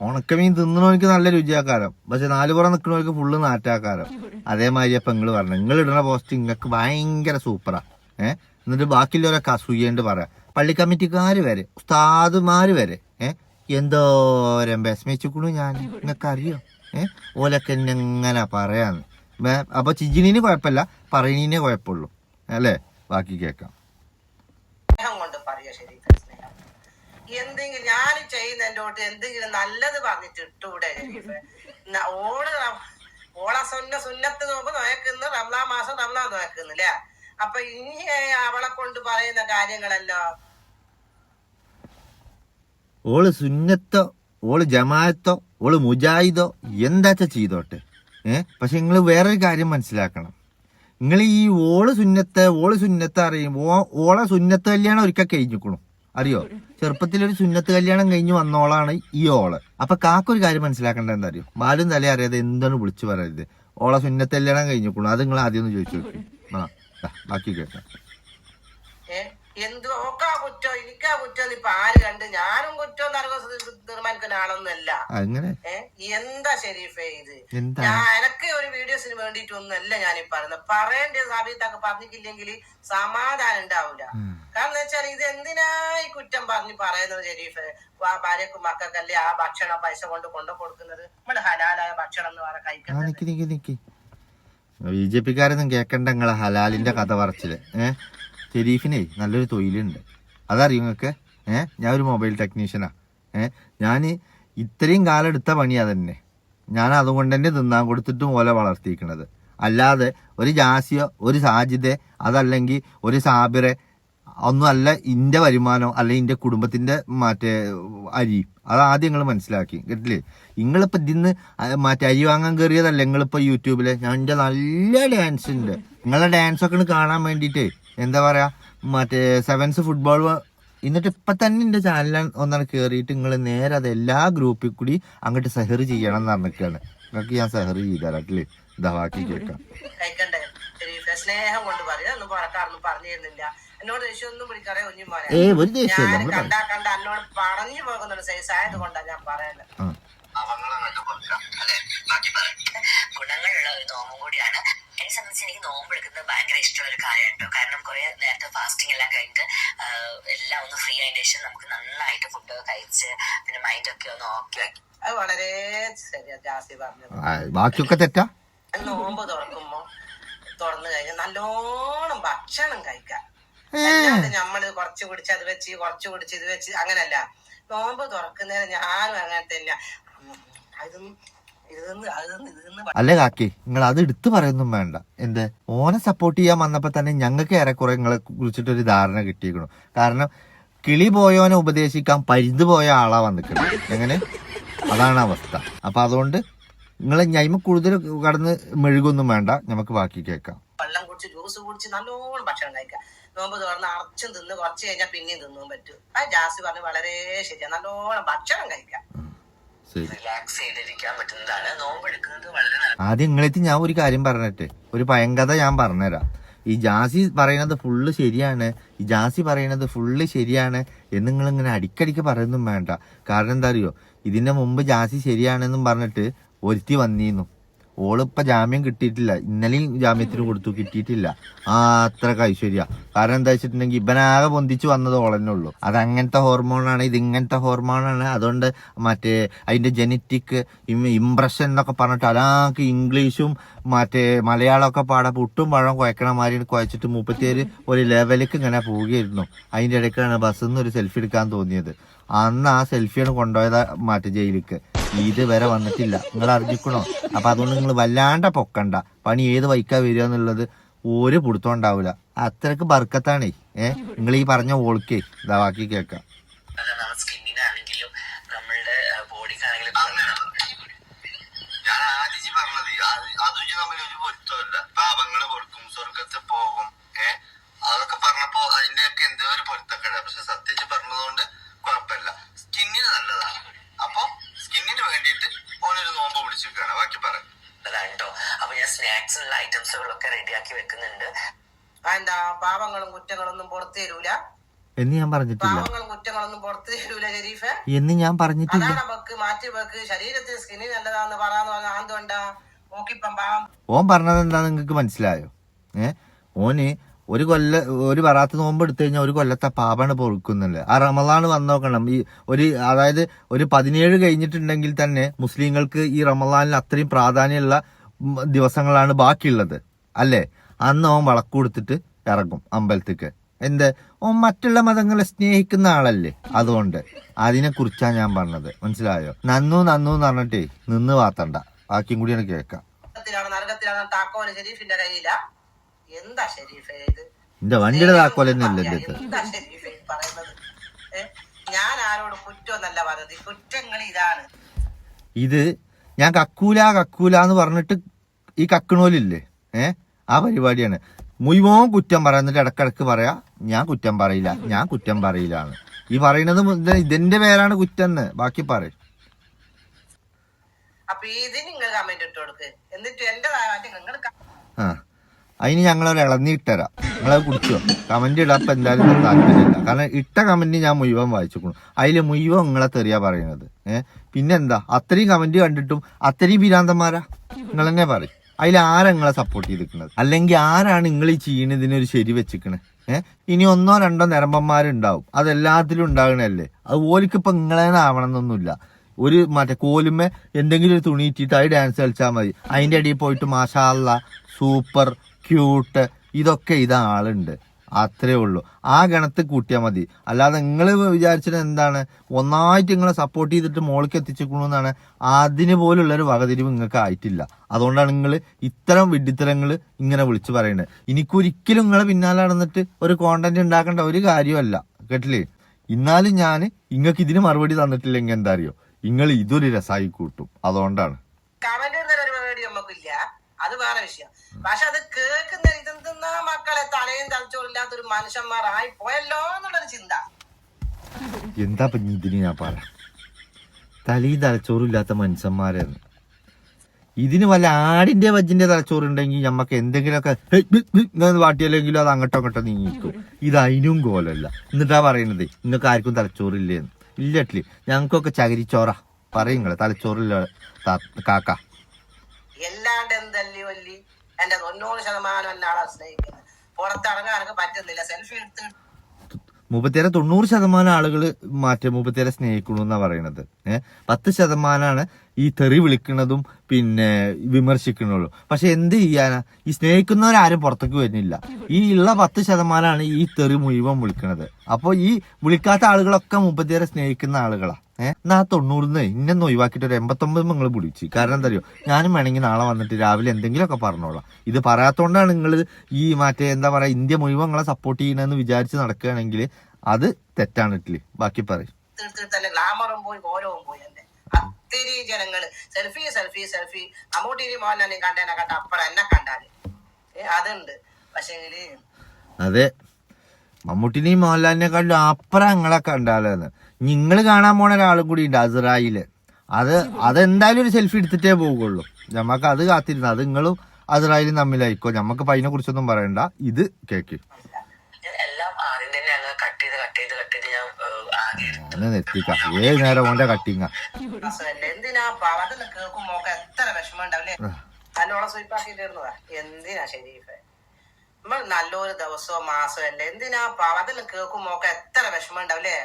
ഉണക്കമീൻ തിന്നണവർക്ക് നല്ല രുചിയാക്കാരം, പക്ഷെ 4 പുറം നിൽക്കുന്നവർക്ക് ഫുള്ള് നാറ്റാക്കാരം. അതേമാതിരി അപ്പൊ നിങ്ങൾ പറഞ്ഞു നിങ്ങൾ ഇടുന്ന പോസ്റ്റ് നിങ്ങൾക്ക് ഭയങ്കര സൂപ്പറാ. എന്നിട്ട് ബാക്കിയുള്ളവരൊക്കെ അസൂയേണ്ട പറയാം. പള്ളി കമ്മിറ്റിക്കാര് വരെ ഉസ്താദുമാര് വരെ എന്തോരം വിഷമിച്ചിക്കണു ഞാൻ. നിങ്ങൾക്ക് അറിയോ? ഓലൊക്കെ എങ്ങനെ പറയാന്ന്. അപ്പൊ ചിജിനീന് കുഴപ്പമില്ല, പറയണീനെ കുഴപ്പമുള്ളൂ അല്ലേ? ബാക്കി കേൾക്കാം. എന്തെങ്കിലും ഞാൻ ചെയ്യുന്നതിന്റെ തൊട്ട് എന്തെങ്കിലും നല്ലത് പറഞ്ഞിട്ട് ഇട്ടൂടെ ഷെരീഫ്? സുന്നത്ത് നോമ്പ് നോക്കുന്നു, റംലാൻ മാസം റംലാൻ നോക്കുന്നില്ലേ? അപ്പൊ ഇനി അവളെ കൊണ്ട് പറയുന്ന കാര്യങ്ങളല്ലോ. ഓള് സുന്നത്തോ ഓള് ജമാഅത്തോ ഓള് മുജാഹിദോ എന്താച്ചാ ചെയ്തോട്ടെ. പക്ഷെ നിങ്ങൾ വേറൊരു കാര്യം മനസ്സിലാക്കണം. നിങ്ങൾ ഈ ഓള് സുന്നത്ത് അറിയും. ഓളെ സുന്നത്ത് കല്യാണം ഒരിക്കൽ കഴിഞ്ഞിക്കണു, അറിയോ? ചെറുപ്പത്തിലൊരു സുന്നത്ത് കല്യാണം കഴിഞ്ഞ് വന്നോളാണ് ഈ ഓള്. അപ്പൊ കാക്കൊരു കാര്യം മനസ്സിലാക്കേണ്ട എന്താ അറിയോ, ബാലും തല അറിയാതെ എന്താണ് വിളിച്ചു പറയരുത്. ഓളെ സുന്നത്ത് കല്യാണം കഴിഞ്ഞിക്കണു, അത് നിങ്ങൾ ആദ്യം ഒന്ന് ചോദിച്ചു നോക്കി. ബാക്കി കേൾക്കാം. എന്തോ ഒക്കെ കുറ്റം, എനിക്കാ കുറ്റം ഇപ്പൊ ആര് കണ്ട്? ഞാനും കുറ്റം തീരുമാനിക്കുന്ന ആളൊന്നുമല്ല. എന്താ ഷെരീഫേ ഇത്? എനക്ക് ഒരു വീഡിയോസിന് വേണ്ടിയിട്ടൊന്നുമല്ല ഞാനീ പറയുന്നത്. പറയേണ്ട സാബിത്തൊക്കെ പറഞ്ഞിട്ടില്ലെങ്കിൽ സമാധാനം ഉണ്ടാവൂല. കാരണം എന്താ വെച്ചാൽ ഇത് എന്തിനാ ഈ കുറ്റം പറയുന്നത് ഷെരീഫേ? ഭാര്യക്കും മക്കൾക്കല്ലേ ആ ഭക്ഷണം പൈസ കൊണ്ട് കൊടുക്കുന്നത്? നമ്മള് ഹലാലായ ഭക്ഷണം എന്ന് പറഞ്ഞ കഴിക്കുന്നത്. BJP-ക്കാരൊന്നും കേക്കണ്ട നിങ്ങളെ ഹലാലിന്റെ കഥ പറച്ചില്. ഷെരീഫിനെ നല്ലൊരു തൊഴിലുണ്ട്, അതറിയും നിങ്ങൾക്ക്. ഞാൻ ഒരു മൊബൈൽ ടെക്നീഷ്യനാ. ഞാൻ ഇത്രയും കാലം എടുത്ത പണിയാ തന്നെ. ഞാൻ അതുകൊണ്ട് തന്നെ തിന്നാൻ കൊടുത്തിട്ടും ഓലെ വളർത്തിയിരിക്കണത്. അല്ലാതെ ഒരു ജാസിയോ ഒരു സാജിദെ അതല്ലെങ്കിൽ ഒരു സാബിറെ ഒന്നും അല്ല ഇന്റെ വരുമാനം, അല്ലെങ്കിൽ ഇന്റെ കുടുംബത്തിന്റെ അരി. അതാദ്യം നിങ്ങൾ മനസ്സിലാക്കി കേട്ടില്ലേ? നിങ്ങളിപ്പോ ഇതിന്ന് അരി വാങ്ങാൻ കയറിയതല്ല. നിങ്ങളിപ്പോ യൂട്യൂബില് എന്റെ നല്ല ഡാൻസ് ഉണ്ട്, നിങ്ങളുടെ ഡാൻസ് ഒക്കെ കാണാൻ വേണ്ടിട്ടേ എന്താ പറയാ സെവൻസ് ഫുട്ബോൾ. എന്നിട്ട് ഇപ്പൊ തന്നെ എന്റെ ചാനൽ ഒന്നാണ് കേറിയിട്ട് നിങ്ങൾ നേരെ അത് എല്ലാ ഗ്രൂപ്പിൽ കൂടി അങ്ങോട്ട് സെഹർ ചെയ്യണം എന്ന് പറഞ്ഞിട്ടാണ്. നിങ്ങൾക്ക് ഞാൻ സെഹർ ചെയ്താലേ ഇതാ ബാക്കി കേൾക്കാം. സ്നേഹം കൊണ്ട് പറയാ പറഞ്ഞിരുന്നില്ല എന്നോട് ദേഷ്യമൊന്നും പിടിക്കാറേ ഒന്നും ഒരു ദേഷ്യം കണ്ട എന്നോട് പറഞ്ഞു പോകുന്നുണ്ട് സൈസ് ആയത് കൊണ്ടാ ഞാൻ പറയുന്നത്. ഗുണങ്ങളുള്ള ഒരു നോമ്പും കൂടിയാണ്. എന്നെ സംബന്ധിച്ച് എനിക്ക് നോമ്പ് എടുക്കുന്നത് ഭയങ്കര ഇഷ്ടമുള്ള ഒരു കാര്യമാണ് കേട്ടോ. കാരണം കുറെ നേരത്തെ ഫാസ്റ്റിംഗ് എല്ലാം കഴിഞ്ഞിട്ട് എല്ലാം ഒന്ന് ഫ്രീ ആയതിനു ശേഷം നമുക്ക് നന്നായിട്ട് ഫുഡ് കഴിച്ച് പിന്നെ മൈൻഡൊക്കെ ഒന്ന് ഓക്കെ ആക്കി. അത് വളരെ ശരിയാ ജാസി പറഞ്ഞത്. ബാക്കിയൊക്കെ തെറ്റാ. നോമ്പ് തുറന്നു കഴിഞ്ഞാൽ നല്ലോണം ഭക്ഷണം കഴിക്കാം. നമ്മള് കുറച്ച് പിടിച്ച് അത് വെച്ച് കുറച്ച് പിടിച്ച് ഇത് വെച്ച് അങ്ങനല്ല. നോമ്പ് തുറക്കുന്നതിന് ഞാനും അങ്ങനെ തന്നെയാ. അല്ലേ കാക്കി, നിങ്ങൾ അത് എടുത്തു പറയൊന്നും വേണ്ട. എന്ത് ഓനെ സപ്പോർട്ട് ചെയ്യാൻ വന്നപ്പോ തന്നെ ഞങ്ങൾക്ക് ഏറെക്കുറെ നിങ്ങളെ കുറിച്ചിട്ടൊരു ധാരണ കിട്ടിയിരിക്കണു. കാരണം കിളി പോയോനെ ഉപദേശിക്കാൻ പരുതു പോയ ആളാ വന്നിട്ടുണ്ട്. എങ്ങനെ? അതാണ് അവസ്ഥ. അപ്പൊ അതുകൊണ്ട് നിങ്ങൾ ഞൈമ കൂടുതൽ കടന്ന് മെഴുകൊന്നും വേണ്ട, നമുക്ക് ബാക്കി കേൾക്കാം. വെള്ളം കുടിച്ച് ജ്യൂസ് കുടിച്ച് നല്ലോണം ഭക്ഷണം കഴിക്കാം. നോമ്പ് തുറന്ന് അറച്ചും തിന്ന് കുറച്ച് കഴിഞ്ഞാൽ പിന്നെയും തിന്നാൻ പറ്റും. ആ ജാസി പറഞ്ഞ് വളരെ ശരിയാ, നല്ലോണം ഭക്ഷണം കഴിക്കാം. റിലാക്സ് ചെയ്തിരിക്കാൻ പറ്റുന്നതാണ് നോമ്പ് എടുക്കുന്നത്. വളരെ ആദ്യം നിങ്ങളെത്തി ഞാൻ ഒരു കാര്യം പറഞ്ഞിട്ട് ഒരു പയങ്കഥ ഞാൻ പറഞ്ഞുതരാം. ഈ ജാസി പറയുന്നത് ഫുള്ള് ശരിയാണ്, ഈ ജാസി പറയുന്നത് ഫുള്ള് ശരിയാണ് എന്ന് നിങ്ങളിങ്ങനെ അടിക്കടിക്ക് പറയുന്നും വേണ്ട. കാരണം എന്താ അറിയോ, ഇതിന്റെ മുമ്പ് ജാസി ശരിയാണെന്നും പറഞ്ഞിട്ട് ഒരുത്തി വന്നിരുന്നു. ഓളിപ്പോ ജാമ്യം കിട്ടിയിട്ടില്ല, ഇന്നലെയും ജാമ്യത്തിന് കൊടുത്തു, കിട്ടിയിട്ടില്ല. അത്രക്ക് ഐശ്വര്യ. കാരണം എന്താ വെച്ചിട്ടുണ്ടെങ്കിൽ ഇവനാകെ പൊന്തിച്ച് വന്നത് ഓളന്നെ ഉള്ളൂ. അത് അങ്ങനത്തെ ഹോർമോണാണ്, ഇത് ഇങ്ങനത്തെ ഹോർമോണാണ്. അതുകൊണ്ട് അതിന്റെ ജനറ്റിക് ഇംപ്രഷൻ എന്നൊക്കെ പറഞ്ഞിട്ട് അലാക്ക് ഇംഗ്ലീഷും മലയാളമൊക്കെ പാടെ പുട്ടും പഴം കുഴക്കണ മാതിരി കുഴച്ചിട്ട് 37 ഒരു ലെവലിലേക്ക് ഇങ്ങനെ പോവുകയായിരുന്നു. അതിന്റെ ഇടയ്ക്കാണ് ബസ്സിൽ നിന്ന് ഒരു സെൽഫി എടുക്കാൻ തോന്നിയത്. അന്ന് ആ സെൽഫിയാണ് കൊണ്ടുപോയത് ജയിലിക്ക്. ഇത് വരെ വന്നിട്ടില്ല, നിങ്ങൾ അറിഞ്ഞിക്കണോ? അപ്പൊ അതുകൊണ്ട് നിങ്ങൾ വല്ലാണ്ട പൊക്കണ്ട. പണി ഏത് വൈക്കാ വരിക എന്നുള്ളത് ഒരു പിടുത്തം ഉണ്ടാവില്ല. അത്രക്ക് ബർക്കത്താണേ. നിങ്ങൾ ഈ പറഞ്ഞ ഓൾക്കേ ഇതാ ബാക്കി കേൾക്കാം. സ്കിന്നിനാണെങ്കിലും നമ്മളുടെ ബോഡിക്കാണെങ്കിലും ഞാൻ ആദ്യം പറഞ്ഞത് അതും തമ്മിൽ ഒരു പൊരുത്തമല്ല. പാപങ്ങള് പൊറുക്കും, സ്വർഗത്തിൽ പോകും. അതൊക്കെ പറഞ്ഞപ്പോ അതിന്റെയൊക്കെ എന്തോ ഒരു പൊരുത്തക്കേട. പക്ഷെ സത്യം പറഞ്ഞതുകൊണ്ട് കുഴപ്പമില്ല. സ്കിന്നിന് നല്ലതാണ്. അപ്പൊ സ്കിന്നിന് വേണ്ടിയിട്ട് ഓനൊരു നോമ്പ് പിടിച്ചിരിക്കുകയാണ്. ബാക്കി പറയാം കേട്ടോ. അപ്പൊ ഞാൻ സ്നാക്സിനുള്ള ഐറ്റംസുകളൊക്കെ റെഡിയാക്കി വെക്കുന്നുണ്ട്. എന്താ പാവങ്ങളും കുറ്റങ്ങളൊന്നും പുറത്തു തരൂല എന്ന് ഞാൻ പറഞ്ഞിട്ടില്ല. പാവങ്ങളും കുറ്റങ്ങളൊന്നും പുറത്തു തരൂല ഷെരീഫെ എന്ന് ഞാൻ പറഞ്ഞിട്ടില്ല. അതാണ് വെക്ക് മാറ്റി വെക്ക്. ശരീരത്തിന് സ്കിന്നിന് നല്ലതാന്ന് പറയാന്ന് പറഞ്ഞാൽ എന്തുകൊണ്ടാ നോക്കിപ്പം പാവം. ഓൻ പറഞ്ഞത് എന്താ നിങ്ങൾക്ക് മനസ്സിലായോ? ഓന് ഒരു വറാത്ത് നോമ്പ് എടുത്തു കഴിഞ്ഞാൽ ഒരു കൊല്ലത്തെ പാപാണ് പൊറുക്കുന്നുണ്ട്. ആ റമളാൻ വന്നു നോക്കണം. അതായത് ഒരു 17 കഴിഞ്ഞിട്ടുണ്ടെങ്കിൽ തന്നെ മുസ്ലിങ്ങൾക്ക് ഈ റമളാനിൽ അത്രയും പ്രാധാന്യമുള്ള ദിവസങ്ങളാണ് ബാക്കിയുള്ളത് അല്ലേ? അന്ന് ഓൻ വളക്ക് കൊടുത്തിട്ട് ഇറങ്ങും അമ്പലത്തേക്ക്. ഓൻ മറ്റുള്ള മതങ്ങളെ സ്നേഹിക്കുന്ന ആളല്ലേ. അതുകൊണ്ട് അതിനെ കുറിച്ചാണ് ഞാൻ പറഞ്ഞത്, മനസ്സിലായോ? നന്നു എന്ന് പറഞ്ഞിട്ടേ നിന്ന് വാത്തണ്ട. ബാക്കിയും കൂടിയാണ് കേൾക്കാം. നരകത്തിലാണ് താക്കോല് ഷെരീഫിന്റെ കയ്യിലാ. എന്താ ഷെരീഫേ ഇത്? എന്റെ വണ്ടിയുടെ താക്കോലല്ലേ എന്താ ഷെരീഫേ പറയുന്നത്? ഞാൻ ആരോട് കുറ്റമെന്നല്ല പറഞ്ഞത്, കുറ്റങ്ങൾ ഇതാണ്. ഇത് ഞാൻ കക്കൂല എന്ന് പറഞ്ഞിട്ട് ഈ കക്കണോലില്ലേ, ആ പരിപാടിയാണ്. മുഴുവൻ കുറ്റം പറയുന്നിട്ട് ഇടക്കിടക്ക് പറയാ ഞാൻ കുറ്റം പറയില്ല, ഞാൻ കുറ്റം പറയില്ലാണ്. ഈ പറയുന്നത് ഇതിന്റെ പേരാണ് കുറ്റം എന്ന്. ബാക്കി പറയും. അപ്പൊ ഇതിന് നിങ്ങൾ കമന്റ് ഇട്ട് കൊടുക്ക്, എന്നിട്ട് എന്റേതായിട്ട് നിങ്ങൾ ആ അതിന് ഞങ്ങളൊരു ഇളനീട്ടരാം, നിങ്ങളത് കുടിച്ചോ. കമന്റ് ഇടാൻ ഇപ്പൊ എന്തായാലും താല്പര്യമില്ല. കാരണം ഇട്ട കമന്റ് ഞാൻ മുഴുവൻ വായിച്ചു, അതില് മുഴുവൻ നിങ്ങളെ തെറിയാ പറയുന്നത്. പിന്നെന്താ അത്രയും കമന്റ് കണ്ടിട്ടും അത്രയും ഭീരാന്തന്മാരാ നിങ്ങൾ തന്നെ പറയും. അതിൽ ആരാ നിങ്ങളെ സപ്പോർട്ട് ചെയ്തിരിക്കുന്നത്? അല്ലെങ്കിൽ ആരാണ് നിങ്ങൾ ഈ ചെയ്യുന്നതിനൊരു ശരി വെച്ചിക്കണേ? ഇനി 1 or 2 നിരമ്പന്മാരുണ്ടാവും, അതെല്ലാത്തിലും ഉണ്ടാകണല്ലേ. അത് ഓലിക്കിപ്പോ നിങ്ങളേന്ന് ആവണമെന്നൊന്നുമില്ല. ഒരു മറ്റേ കോലുമ്മ എന്തെങ്കിലും ഒരു തുണി ഇട്ടിട്ട് അത് ഡാൻസ് കളിച്ചാൽ മതി. അതിന്റെ അടിയിൽ പോയിട്ട് മാഷാ അല്ലാ സൂപ്പർ ക്യൂട്ട് ഇതൊക്കെ ആളുണ്ട്, അത്രേ ഉള്ളൂ. ആ ഗണത്തിൽ കൂട്ടിയാൽ മതി. അല്ലാതെ നിങ്ങൾ വിചാരിച്ചത് എന്താണ്, ഒന്നായിട്ട് നിങ്ങളെ സപ്പോർട്ട് ചെയ്തിട്ട് മോൾക്ക് എത്തിച്ചിരിക്കണമെന്നാണ്. അതിന് പോലുള്ളൊരു വകതിരിവ് നിങ്ങൾക്ക് ആയിട്ടില്ല. അതുകൊണ്ടാണ് നിങ്ങൾ ഇത്തരം വിഡ്ഢിത്തരങ്ങൾ ഇങ്ങനെ വിളിച്ചു പറയുന്നത്. എനിക്കൊരിക്കലും നിങ്ങളെ പിന്നാലെ നടന്നിട്ട് ഒരു കോണ്ടന്റ് ഉണ്ടാക്കേണ്ട ഒരു കാര്യമല്ല, കേട്ടില്ലേ? എന്നാലും ഞാൻ നിങ്ങൾക്ക് ഇതിന് മറുപടി തന്നിട്ടില്ലെങ്കിൽ എന്താ അറിയോ, നിങ്ങൾ ഇതൊരു രസമായി കൂട്ടും. അതുകൊണ്ടാണ് കമന്റ് ഇടുന്ന ഒരു പരിപാടി നമുക്കില്ല, അത് വേറെ വിഷയം. പക്ഷെ അത് കേൾക്കുന്ന ഇതെന്തെന്നാ മക്കളെ തലയും തലച്ചോറില്ലാത്തൊരു മനുഷ്യന്മാരായി പോയല്ലോ എന്നുള്ളൊരു ചിന്ത. എന്താ പഞ്ഞി ഇതിന് ഞാൻ പറയാം, തലയും തലച്ചോറും ഇല്ലാത്ത മനുഷ്യന്മാരെന്ന്. ഇതിന് വല്ല ആടിന്റെ വജ്ജിന്റെ തലച്ചോറുണ്ടെങ്കിൽ ഞമ്മക്ക് എന്തെങ്കിലുമൊക്കെ വാട്ടിയല്ലെങ്കിലും അത് അങ്ങോട്ടോ അങ്ങോട്ടോ നീങ്ങിക്കും. ഇത് അതിനും കോലല്ല. എന്നിട്ടാ പറയുന്നത് നിങ്ങൾക്ക് ആർക്കും തലച്ചോറില്ലേന്ന്. ഇല്ലട്ടില്ലേ, ഞങ്ങൾക്കൊക്കെ ചകിരിച്ചോറ പറയുങ്ങളെ തലച്ചോറില്ല കാക്ക. എല്ലാണ്ട് എന്തല്ലി വല്ലി എന്റെ 90% എന്നാളെ സ്നേഹിക്കുന്നത്. പുറത്തിറങ്ങാനൊക്കെ പറ്റുന്നില്ല. സെൽഫി എടുത്ത് 90% ആളുകൾ മൂപ്പത്തിയാരെ സ്നേഹിക്കണു എന്നാ പറയണത്. 10% ഈ തെറി വിളിക്കുന്നതും പിന്നെ വിമർശിക്കണുള്ളൂ. പക്ഷെ എന്ത് ചെയ്യാനാ, ഈ സ്നേഹിക്കുന്നവരാരും പുറത്തേക്ക് വരുന്നില്ല. ഈ ഉള്ള 10% ഈ തെറി മുഴുവൻ വിളിക്കണത്. അപ്പൊ ഈ വിളിക്കാത്ത ആളുകളൊക്കെ മൂപ്പത്തിയാരെ സ്നേഹിക്കുന്ന ആളുകളാ. എന്നാ 90 ഇന്നൊന്നും ഒഴിവാക്കിയിട്ട് ഒരു 89 നിങ്ങൾ വിളിച്ചു. കാരണം എന്താ അറിയോ, ഞാനും വേണമെങ്കിൽ നാളെ വന്നിട്ട് രാവിലെ എന്തെങ്കിലുമൊക്കെ പറഞ്ഞോളാം. ഇത് പറയാത്തോണ്ടാണ് നിങ്ങൾ ഈ എന്താ പറയാ ഇന്ത്യ മുഴുവൻ നിങ്ങളെ സപ്പോർട്ട് ചെയ്യണമെന്ന് വിചാരിച്ച് നടക്കുകയാണെങ്കിൽ അത് തെറ്റാണ്. ഇട്ടില്ലേ, ബാക്കി പറയും. തന്നെ ഗ്ലാമറും പോയി ഗൗരവവും പോയി. എന്റെ അത്തിരി ജനങ്ങള് സെൽഫി സെൽഫി സെൽഫി അമ്മൂട്ടിനി മോഹൻലാലിനെ കണ്ടേനെ കണ്ട അപ്പുറം എന്നെ കണ്ടാല് അതുണ്ട്. പക്ഷേങ്കില് അതെ, മമ്മൂട്ടിനെയും മോഹൻലാലിനെക്കാളും അപ്പുറം നിങ്ങളെ കണ്ടാലെന്ന്. നിങ്ങൾ കാണാൻ പോണ ഒരാളും കൂടി ഉണ്ട്, അസ്രായില്. അതെന്തായാലും ഒരു സെൽഫി എടുത്തിട്ടേ പോകുള്ളൂ. ഞമ്മക്ക് അത് കാത്തിരുന്നു. അത് നിങ്ങളും അസ്രായിലും തമ്മിലായിക്കോ, ഞമ്മക്ക് അതിനെ കുറിച്ചൊന്നും പറയണ്ട. ഇത് കേക്ക് എത്തിക്കാം. ഏത് നേരം ഓന്റെ കട്ടിങ്ങ. എന്തിനാ അതൊന്ന് കേൾക്കുമ്പോ എത്ര വിഷമം ഉണ്ടാവില്ലേ? നല്ലോണം സ്വീപ്പാക്കിട്ടിരുന്നതാ. എന്തിനാ ഷെരീഫെ, നമ്മൾ നല്ലൊരു ദിവസമോ മാസമോ അല്ലേ, എന്തിനാ അതെല്ലാം കേൾക്കുമ്പോ എത്ര വിഷമം ഉണ്ടാവില്ലേ?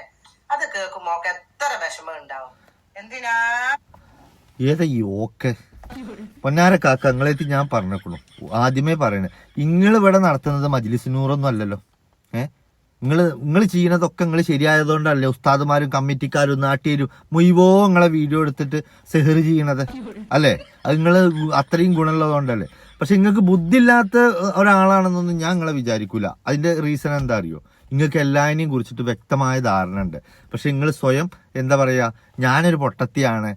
അത് കേൾക്കുമ്പോ എത്ര വിഷമം ഉണ്ടാവും. എന്തിനാ ഏതാ ഈ ഓക്കെ പൊന്നാര കാക്ക, നിങ്ങളെത്തി ഞാൻ പറഞ്ഞേക്കണു. ആദ്യമേ പറയണേ, നിങ്ങൾ ഇവിടെ നടത്തുന്നത് മജ്ലിസ് നൂറൊന്നും അല്ലല്ലോ. നിങ്ങൾ ചെയ്യണതൊക്കെ നിങ്ങൾ ശരിയായതുകൊണ്ടല്ലേ ഉസ്താദുമാരും കമ്മിറ്റിക്കാരും നാട്ടിലും മുഴുവോ നിങ്ങളെ വീഡിയോ എടുത്തിട്ട് സെഹർ ചെയ്യണത് അല്ലേ? അത് നിങ്ങൾ അത്രയും ഗുണമുള്ളതുകൊണ്ടല്ലേ. പക്ഷെ നിങ്ങൾക്ക് ബുദ്ധി ഇല്ലാത്ത ഒരാളാണെന്നൊന്നും ഞാൻ നിങ്ങളെ വിചാരിക്കൂല. അതിന്റെ റീസൺ എന്താ അറിയോ, നിങ്ങൾക്ക് എല്ലാതിനെയും കുറിച്ചിട്ട് വ്യക്തമായ ധാരണ ഉണ്ട്. പക്ഷെ നിങ്ങൾ സ്വയം എന്താ പറയാ, ഞാനൊരു പൊട്ടത്തിയാണ്,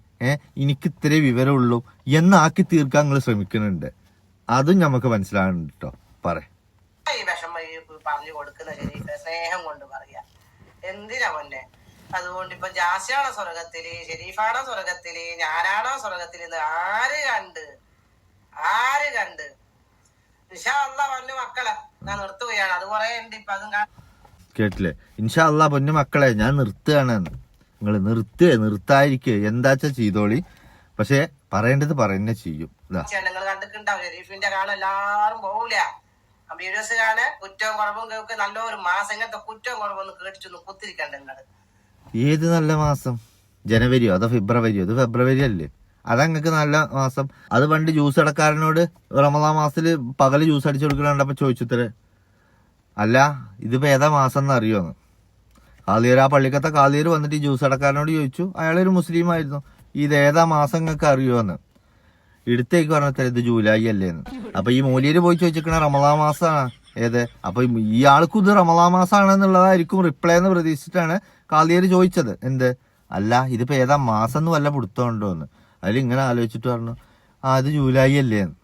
എനിക്ക് ഇത്രേ വിവരമുള്ളൂ എന്നാക്കി തീർക്കാൻ നിങ്ങൾ ശ്രമിക്കുന്നുണ്ട്. അതും നമുക്ക് മനസ്സിലാകുന്നുണ്ട് കേട്ടോ. പറയാം ഈ വിഷമം പറഞ്ഞു കൊടുക്കുന്ന ഷെരീഫെ സ്നേഹം കൊണ്ട് പറയാ. എന്തിനാ പൊന്നെ? അതുകൊണ്ട് ഇപ്പൊ ജാസിയാണോ സ്വർഗത്തില്, ഷെരീഫാണോ സ്വർഗത്തില്, ഞാനാണോ സ്വർഗത്തില് എന്ന് ആര് കണ്ട് ഇൻഷാ അല്ലാഹ് പൊന്നു മക്കളെ ഞാൻ നിർത്തുകയാണ്. അത് കുറെ ഉണ്ട് ഇപ്പൊ. അതും കേട്ടില്ലേ? ഇൻഷാ അല്ലാഹ് പൊന്നു മക്കളെ ഞാൻ നിർത്തുകയാണ്. നിങ്ങൾ നിർത്താതിരിക്കുക, എന്താച്ചാ ചെയ്തോളി. പക്ഷെ പറയേണ്ടത് പറയുന്നേ ചെയ്യും. നിങ്ങൾ കണ്ടിട്ടുണ്ടാവും ഷെരീഫിന്റെ കാണാൻ എല്ലാരും പോകൂല. വീഡിയോസ് കാണാൻ കുറ്റവും കുറവും കേൾക്ക്. നല്ലൊരു മാസം ഇങ്ങനത്തെ കുറ്റവും കുറവൊന്നും കേട്ടിട്ടൊന്നും കുത്തിരിക്കണ്ട നിങ്ങള്. ഏത് നല്ല മാസം? ജനുവരിയോ അതോ ഫെബ്രുവരിയോ? അത് ഫെബ്രുവരി അല്ലേ? അതങ്ങൾക്ക് നല്ല മാസം. അത് പണ്ട് ജ്യൂസ് അടക്കാരനോട് റമദാൻ മാസത്തില് പകല് ജ്യൂസ് അടിച്ചു കൊടുക്കണപ്പോ ചോദിച്ചത്രേ, അല്ല ഇതിപ്പോ ഏതാ മാസം എന്ന് അറിയോന്ന്. കാളിയർ, ആ പള്ളിക്കത്തെ കാളിയർ വന്നിട്ട് ഈ ജ്യൂസ് അടക്കാരനോട് ചോദിച്ചു. അയാളൊരു മുസ്ലിം ആയിരുന്നു. ഇത് ഏതാ മാസം നിങ്ങൾക്ക് അറിയോന്ന്. എടുത്തേക്ക് പറഞ്ഞത്ര ഇത് ജൂലൈ അല്ലേന്ന്. അപ്പൊ ഈ മൂല്യര് പോയി ചോദിച്ചിരിക്കണ റമദാൻ മാസമാണ് ഏത്. അപ്പൊ ഈ ആൾക്കും ഇത് റമദാൻ മാസമാണെന്നുള്ളതായിരിക്കും റിപ്ലൈ എന്ന് പ്രതീക്ഷിച്ചിട്ടാണ് കാളിയർ ചോദിച്ചത്. എന്ത്, അല്ല ഇതിപ്പോ ഏതാ മാസം എന്ന് വല്ല പിടുത്തമുണ്ടോ എന്ന്. അതിൽ ഇങ്ങനെ ആലോചിച്ചിട്ട് പറഞ്ഞു, അത് ജൂലൈ അല്ലേന്ന്.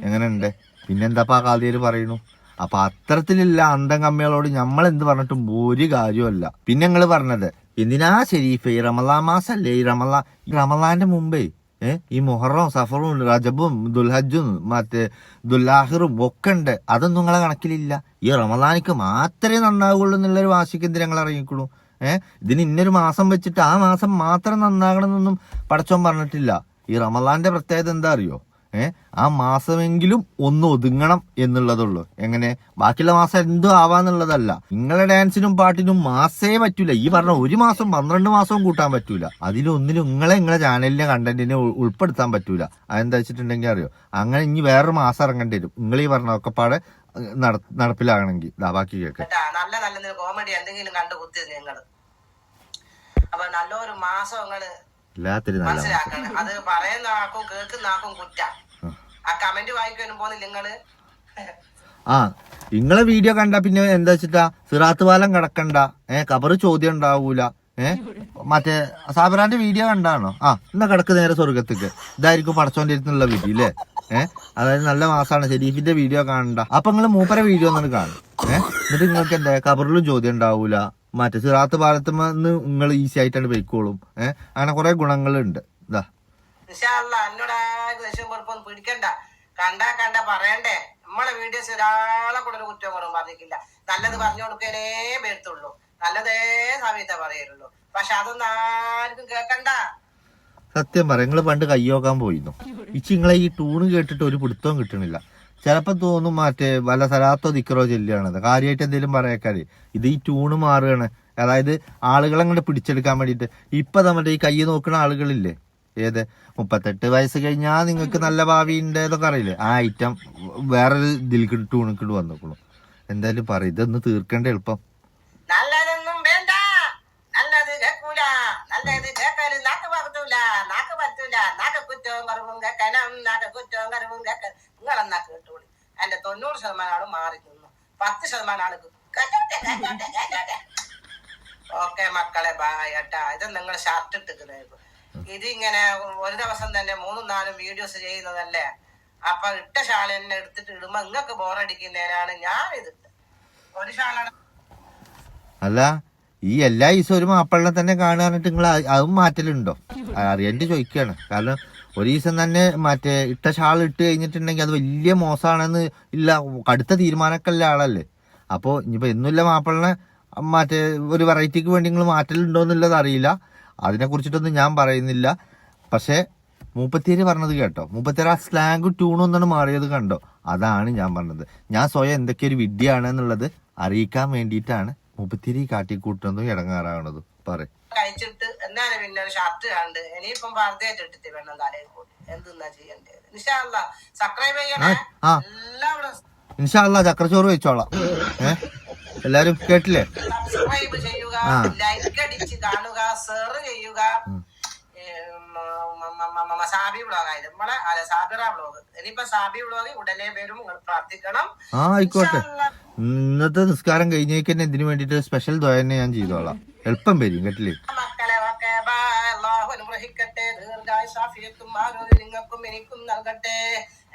എങ്ങനെ ഉണ്ട്? പിന്നെന്താപ്പാ കാതിര് പറയണു. അപ്പൊ അത്തരത്തിലുള്ള അന്തം കമ്മികളോട് നമ്മൾ എന്ത് പറഞ്ഞിട്ടും ഒരു കാര്യമല്ല. പിന്നെ ഞങ്ങള് പറഞ്ഞത് എന്തിനാ ഷെരീഫ് ഈ റമളാൻ മാസല്ലേ, ഈ റമളാന്റെ മുമ്പേ ഈ മുഹറം സഫറും റജബും ദുൽഹജ്ജും മറ്റേ ദുൽആഹിറും ഒക്കെ ഉണ്ട്. അതൊന്നും നിങ്ങളെ കണക്കിലില്ല. ഈ റമളാനിക്ക് മാത്രമേ നന്നാവുള്ളൂ എന്നുള്ളൊരു വാശിക്ക് എന്തിനാ ഞങ്ങൾ ഇറങ്ങിക്കണു. ഇതിന് ഇന്നൊരു മാസം വെച്ചിട്ട് ആ മാസം മാത്രം നന്നാകണമെന്നൊന്നും പടച്ചോൻ പറഞ്ഞിട്ടില്ല. ഈ റമളാന്റെ പ്രത്യേകത എന്താ അറിയോ? ആ മാസമെങ്കിലും ഒന്ന് ഒതുങ്ങണം എന്നുള്ളതുള്ളൂ. എങ്ങനെ ബാക്കിയുള്ള മാസം എന്തോ ആവാന്നുള്ളതല്ല. നിങ്ങളെ ഡാൻസിനും പാട്ടിനും മാസേ പറ്റൂല. ഈ പറഞ്ഞ ഒരു മാസം 12 മാസവും കൂട്ടാൻ പറ്റൂല. അതിലൊന്നിനും നിങ്ങളെ ചാനലിലെ കണ്ടന്റിനെ ഉൾപ്പെടുത്താൻ പറ്റൂല. അതെന്താ വെച്ചിട്ടുണ്ടെങ്കിൽ അറിയോ, അങ്ങനെ ഇനി വേറൊരു മാസം ഇറങ്ങേണ്ടി വരും നിങ്ങൾ ഈ പറഞ്ഞ ഒക്കെപ്പാടെ നടപ്പിലാകണമെങ്കിൽ. ബാക്കി കേൾക്കാം. നല്ല നല്ല കോമഡി എന്തെങ്കിലും കണ്ടു കുത്തി നിങ്ങള്. അപ്പൊ നല്ലൊരു മാസം നിങ്ങള് മനസ്സിലാക്കണം. അത് പറയുന്ന ആക്കും കേൾക്കുന്ന ആക്കും കുറ്റ. ആ കമന്റ് വായിക്കാനും പോകുന്നില്ല നിങ്ങള്. നിങ്ങളെ വീഡിയോ കണ്ട പിന്നെ എന്താ വെച്ചിട്ടാ സിറാത്ത് പാലം കിടക്കണ്ട, കബറ് ചോദ്യം ഉണ്ടാവൂല. മറ്റേ സാബിറാന്റെ വീഡിയോ കണ്ടാണോ? എന്നാ കിടക്ക് നേരെ സ്വർഗത്തേക്ക്. ഇതായിരിക്കും പടച്ചോന്റെ അടുത്തുള്ള വിധി അല്ലേ? അതായത് നല്ല മാസാണ്, ഷെരീഫിന്റെ വീഡിയോ കാണണ്ട. അപ്പൊ നിങ്ങള് മൂപ്പരെ വീഡിയോ ഒന്നും കാണും. എന്നിട്ട് നിങ്ങൾക്ക് എന്താ കബറിലും ചോദ്യം ഉണ്ടാവൂല. മറ്റേ സിറാത്ത് പാലത്തുമെന്ന് നിങ്ങൾ ഈസി ആയിട്ടാണ് പോയിക്കോളും. അങ്ങനെ കുറെ ഗുണങ്ങളുണ്ട്. ഇതാ എന്നോട് ദേഷ്യം കുഴപ്പമൊന്നും പിടിക്കണ്ട. കണ്ട പറയണ്ടേ. നമ്മളെ വീഡിയോസ് ഒരാളെ കൂടെ ഒരു കുറ്റം കുറവും പറഞ്ഞിട്ടില്ല. നല്ലത് പറഞ്ഞു കൊടുക്കാനേ പേർത്തുള്ളൂ, നല്ലതേ സമയത്തെ പറയുള്ളൂ. പക്ഷെ അതൊന്നും ആർക്കും കേക്കണ്ട. സത്യം പറയാം, നിങ്ങള് പണ്ട് കയ്യോക്കാൻ പോയിരുന്നു. നിങ്ങളെ ഈ ടൂണ് കേട്ടിട്ട് ഒരു പിടുത്തവും കിട്ടണില്ല. ചിലപ്പോ തോന്നും മറ്റേ വല്ല സലാത്തോ ദിക്കറോ ചെല്ലുകയാണത്. കാര്യമായിട്ട് എന്തെങ്കിലും പറയാക്കാര് ഇത് ഈ ട്യൂണ് മാറുകയാണ്. അതായത് ആളുകളെ അങ്ങോട്ട് പിടിച്ചെടുക്കാൻ വേണ്ടിയിട്ട്. ഇപ്പൊ നമ്മുടെ ഈ കൈ നോക്കുന്ന ആളുകളില്ലേ, 38 വയസ്സ് കഴിഞ്ഞാൽ നിങ്ങൾക്ക് നല്ല ഭാവി ഉണ്ട് എന്നൊക്കെ അറിയില്ലേ, ആ ഐറ്റം വേറൊരു ഇതിൽ ട്യൂണിക്കിട്ട് വന്നോളൂ. എന്തായാലും പറയും ഇതൊന്ന് തീർക്കേണ്ട എളുപ്പം. നല്ലതൊന്നും വേണ്ട, നല്ലത് കേൾക്കൂല, നല്ലത് കേൾക്കല് നാക്ക് പറ്റൂല, നാക്ക് പറ്റൂല, നാക്ക് കുറ്റവും കറിവും കേൾക്കണം, നാക്ക് കുറ്റവും കറിവും കേൾക്കണം. നിങ്ങളെന്നാ കേട്ടോളി. എന്റെ 90% ആള് മാറി നിന്നു, 10% ആൾക്ക് ഓക്കെ മക്കളെ ബായ് ഏട്ടാ. ഇത് നിങ്ങൾ ഷർട്ട് ഇട്ടിരിക്കുന്നത്. ഇതിങ്ങനെ ഒരു ദിവസം തന്നെ 3-4 വീഡിയോസ് ചെയ്യുന്നതല്ലേ. അപ്പൊ ഇട്ട ഷാൾ തന്നെ എടുത്തിട്ട് ഇടുമ്പോ നിങ്ങൾക്ക് ബോറടിക്കുന്നതിനാണ് ഞാൻ ഇതിട്ട് ഒരു ഷാളാണ്. അല്ല ഈ എല്ലാ ദിവസവും ഒരു മാപ്പിളിനെ തന്നെ കാണുക നിങ്ങൾ അതും മാറ്റലുണ്ടോ? അറിയാണ്ട് ചോദിക്കുകയാണ്. കാരണം ഒരു ദിവസം തന്നെ മറ്റേ ഇട്ട ഷാൾ ഇട്ട് കഴിഞ്ഞിട്ടുണ്ടെങ്കിൽ അത് വലിയ മോശമാണെന്ന് ഇല്ല കടുത്ത തീരുമാനമൊക്കെ ഉള്ള ആളല്ലേ. അപ്പോൾ ഇനിയിപ്പോൾ എന്നുമില്ല മാപ്പിളിനെ മറ്റേ ഒരു വെറൈറ്റിക്ക് വേണ്ടി നിങ്ങൾ മാറ്റലുണ്ടോ എന്നുള്ളത് അറിയില്ല. അതിനെ കുറിച്ചിട്ടൊന്നും ഞാൻ പറയുന്നില്ല. പക്ഷേ മൂപ്പത്തിയേര് പറഞ്ഞത് കേട്ടോ, മൂപ്പത്തിയേര് ആ സ്ലാങ് ട്യൂണും ഒന്നാണ് മാറിയത് കണ്ടോ. അതാണ് ഞാൻ പറഞ്ഞത്. ഞാൻ സ്വയം എന്തൊക്കെ ഒരു വിദ്യയാണ് എന്നുള്ളത് അറിയിക്കാൻ വേണ്ടിയിട്ടാണ് മൂപ്പത്തിയേര് കാട്ടിക്കൂട്ടുന്നതും ഇടങ്ങാറാവണതും. പറയും കഴിച്ചിട്ട് എന്നാലും പിന്നെ ഷർട്ട് കണ്ട് ഇനിയിപ്പം വാർത്തയായിട്ട് ഇട്ടിട്ട് വേണം തലയിൽ കൂടി എന്തെന്നാ ചെയ്യണ്ടത്. ഇൻഷാല്ലാ സബ്സ്ക്രൈബ് ചെയ്യണേ എല്ലാവരും. ഇൻഷാല്ലാ ചക്രച്ചോറ് വെച്ചോളാം. എല്ലാരും കേട്ടില്ലേ? സബ്സ്ക്രൈബ് ചെയ്യുക, ലൈക്ക് അടിച്ച് കാണുക, ഷെയർ ചെയ്യുക. സാബി വ്ളോഗ് ആയത് നമ്മളെ സാബിറ വ്ളോഗ്. ഇനിയിപ്പോ സാബി വ്ളോഗ് ഉടനെ വരും, നിങ്ങൾ പ്രാർത്ഥിക്കണം. ആയിക്കോട്ടെ. ഇന്നത്തെ നിസ്കാരം കഴിഞ്ഞേക്ക് തന്നെ ഇതിനു വേണ്ടിട്ട് സ്പെഷ്യൽ ദ്വാ തന്നെ ഞാൻ ചെയ്തോളാം. എളുപ്പം വരും കേട്ടില്ലേ മക്കളെ. Okay bye. അല്ലാഹു അനുഗ്രഹിക്കട്ടെ, ദീർഘായുസ്സും ആരോഗ്യം നിങ്ങൾക്കും എനിക്കും നൽകട്ടെ,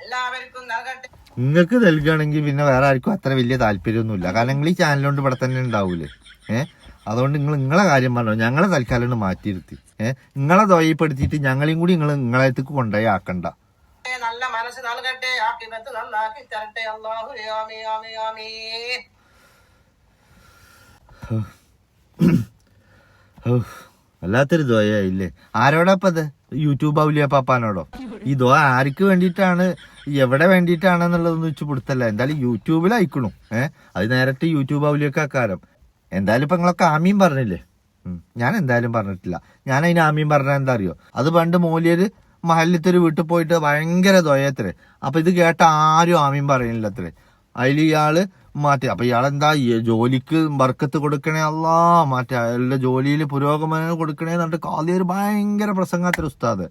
എല്ലാവർക്കും നൽകട്ടെ. നിങ്ങൾക്ക് നൽകുകയാണെങ്കിൽ പിന്നെ വേറെ ആർക്കും അത്ര വലിയ താല്പര്യമൊന്നുമില്ല. കാരണം നിങ്ങൾ ഈ ചാനലുകൊണ്ട് ഇവിടെ തന്നെ ഉണ്ടാവൂലേ. അതുകൊണ്ട് നിങ്ങൾ നിങ്ങളെ കാര്യം പറഞ്ഞോ, ഞങ്ങളെ തൽക്കാലം മാറ്റിയിരുത്തി നിങ്ങളെ ദ്വയപ്പെടുത്തിയിട്ട് ഞങ്ങളെയും കൂടി നിങ്ങളെ അടുത്തേക്ക് കൊണ്ടുപോയി ആക്കണ്ട. നല്ല മനസ്സ് നൽകട്ടെ, ആക്കിബത്ത് നന്നാക്കി തരട്ടെ. അല്ലാഹു ആമീൻ ആമീൻ ആമീൻ. വല്ലാത്തൊരു ദ്വയായില്ലേ. ആരോടപ്പത്? യൂട്യൂബ് ഔലിയ പാപ്പാനോടോ? ഈ ദ്വ ആർക്ക് വേണ്ടിയിട്ടാണ് എവിടെ വേണ്ടിയിട്ടാണെന്നുള്ളതൊന്നും വെച്ച് കൊടുത്തല്ല. എന്തായാലും യൂട്യൂബിൽ അയക്കണു. അത് നേരിട്ട് യൂട്യൂബ് ഔലിയൊക്കെ ആക്കാരം. എന്തായാലും ഇപ്പൊ നിങ്ങളൊക്കെ ആമീൻ പറഞ്ഞില്ലേ. ഞാൻ എന്തായാലും പറഞ്ഞിട്ടില്ല. ഞാൻ അതിന് ആമീൻ പറഞ്ഞാൽ എന്താ അറിയോ, അത് പണ്ട് മോലിയര് മഹലിലത്തെ ഒരു വീട്ടിൽ പോയിട്ട് ഭയങ്കര ദ്വയത്രേ. അപ്പൊ ഇത് കേട്ട ആരും ആമീൻ പറയുന്നില്ല അത്രേ. അതിൽ ഇയാള് മാറ്റി അപ്പൊ ഇയാളെന്താ ജോലിക്ക് ബർക്കത്ത് കൊടുക്കണേ, അല്ലാ മാറ്റി അയാളുടെ ജോലിയിൽ പുരോഗമനം കൊടുക്കണേ എന്നിട്ട് കാലിയൊരു ഭയങ്കര പ്രസംഗാത്തൊരു ഉസ്താദ്.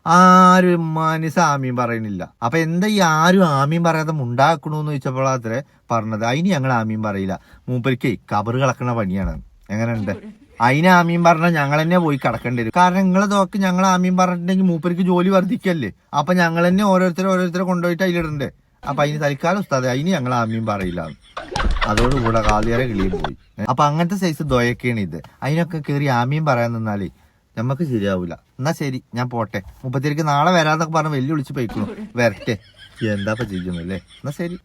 ആരും മനസ്സ് ആമീൻ പറയുന്നില്ല. അപ്പൊ എന്താ ഈ ആരും ആമീൻ പറയാതെ ഉണ്ടാക്കണോന്ന് ചോദിച്ചപ്പോഴാത്രേ പറഞ്ഞത് അതിന് ഞങ്ങൾ ആമീൻ പറയില്ല, മൂപ്പരിക്ക് കബറ് കളക്കണ പണിയാണ്. എങ്ങനെയുണ്ട്? അതിന് ആമീൻ പറഞ്ഞാൽ ഞങ്ങൾ തന്നെ പോയി കിടക്കേണ്ടി വരും. കാരണം നിങ്ങളെ തോക്ക് ഞങ്ങൾ ആമീൻ പറഞ്ഞിട്ടുണ്ടെങ്കിൽ മൂപ്പരിക്ക് ജോലി വർദ്ധിക്കല്ലേ. അപ്പൊ ഞങ്ങൾ തന്നെ ഓരോരുത്തരെ കൊണ്ടുപോയിട്ട് അതിലിടണ്ടേ. അപ്പൊ അതിന് തൽക്കാലം ഉസ്താദെ അതിന് ഞങ്ങൾ ആമീൻ പറയില്ല. അതോടുകൂടെ കാലിയറെ കിളിയും പോയി. അപ്പൊ അങ്ങനത്തെ സൈസ് ദ്വയൊക്കെയാണ് ഇത്. അതിനൊക്കെ കയറി ആമീൻ പറയാൻ നിന്നാലേ നമുക്ക് ശരിയാവൂല. എന്നാ ശരി, ഞാൻ പോട്ടെ. മുപ്പത്തിയേക്ക് നാളെ വരാന്നൊക്കെ പറഞ്ഞ് വെല്ലു വിളിച്ച് പോയിക്കണു. വരട്ടെ, എന്താ ചെയ്യുന്നല്ലേ. എന്നാ ശരി.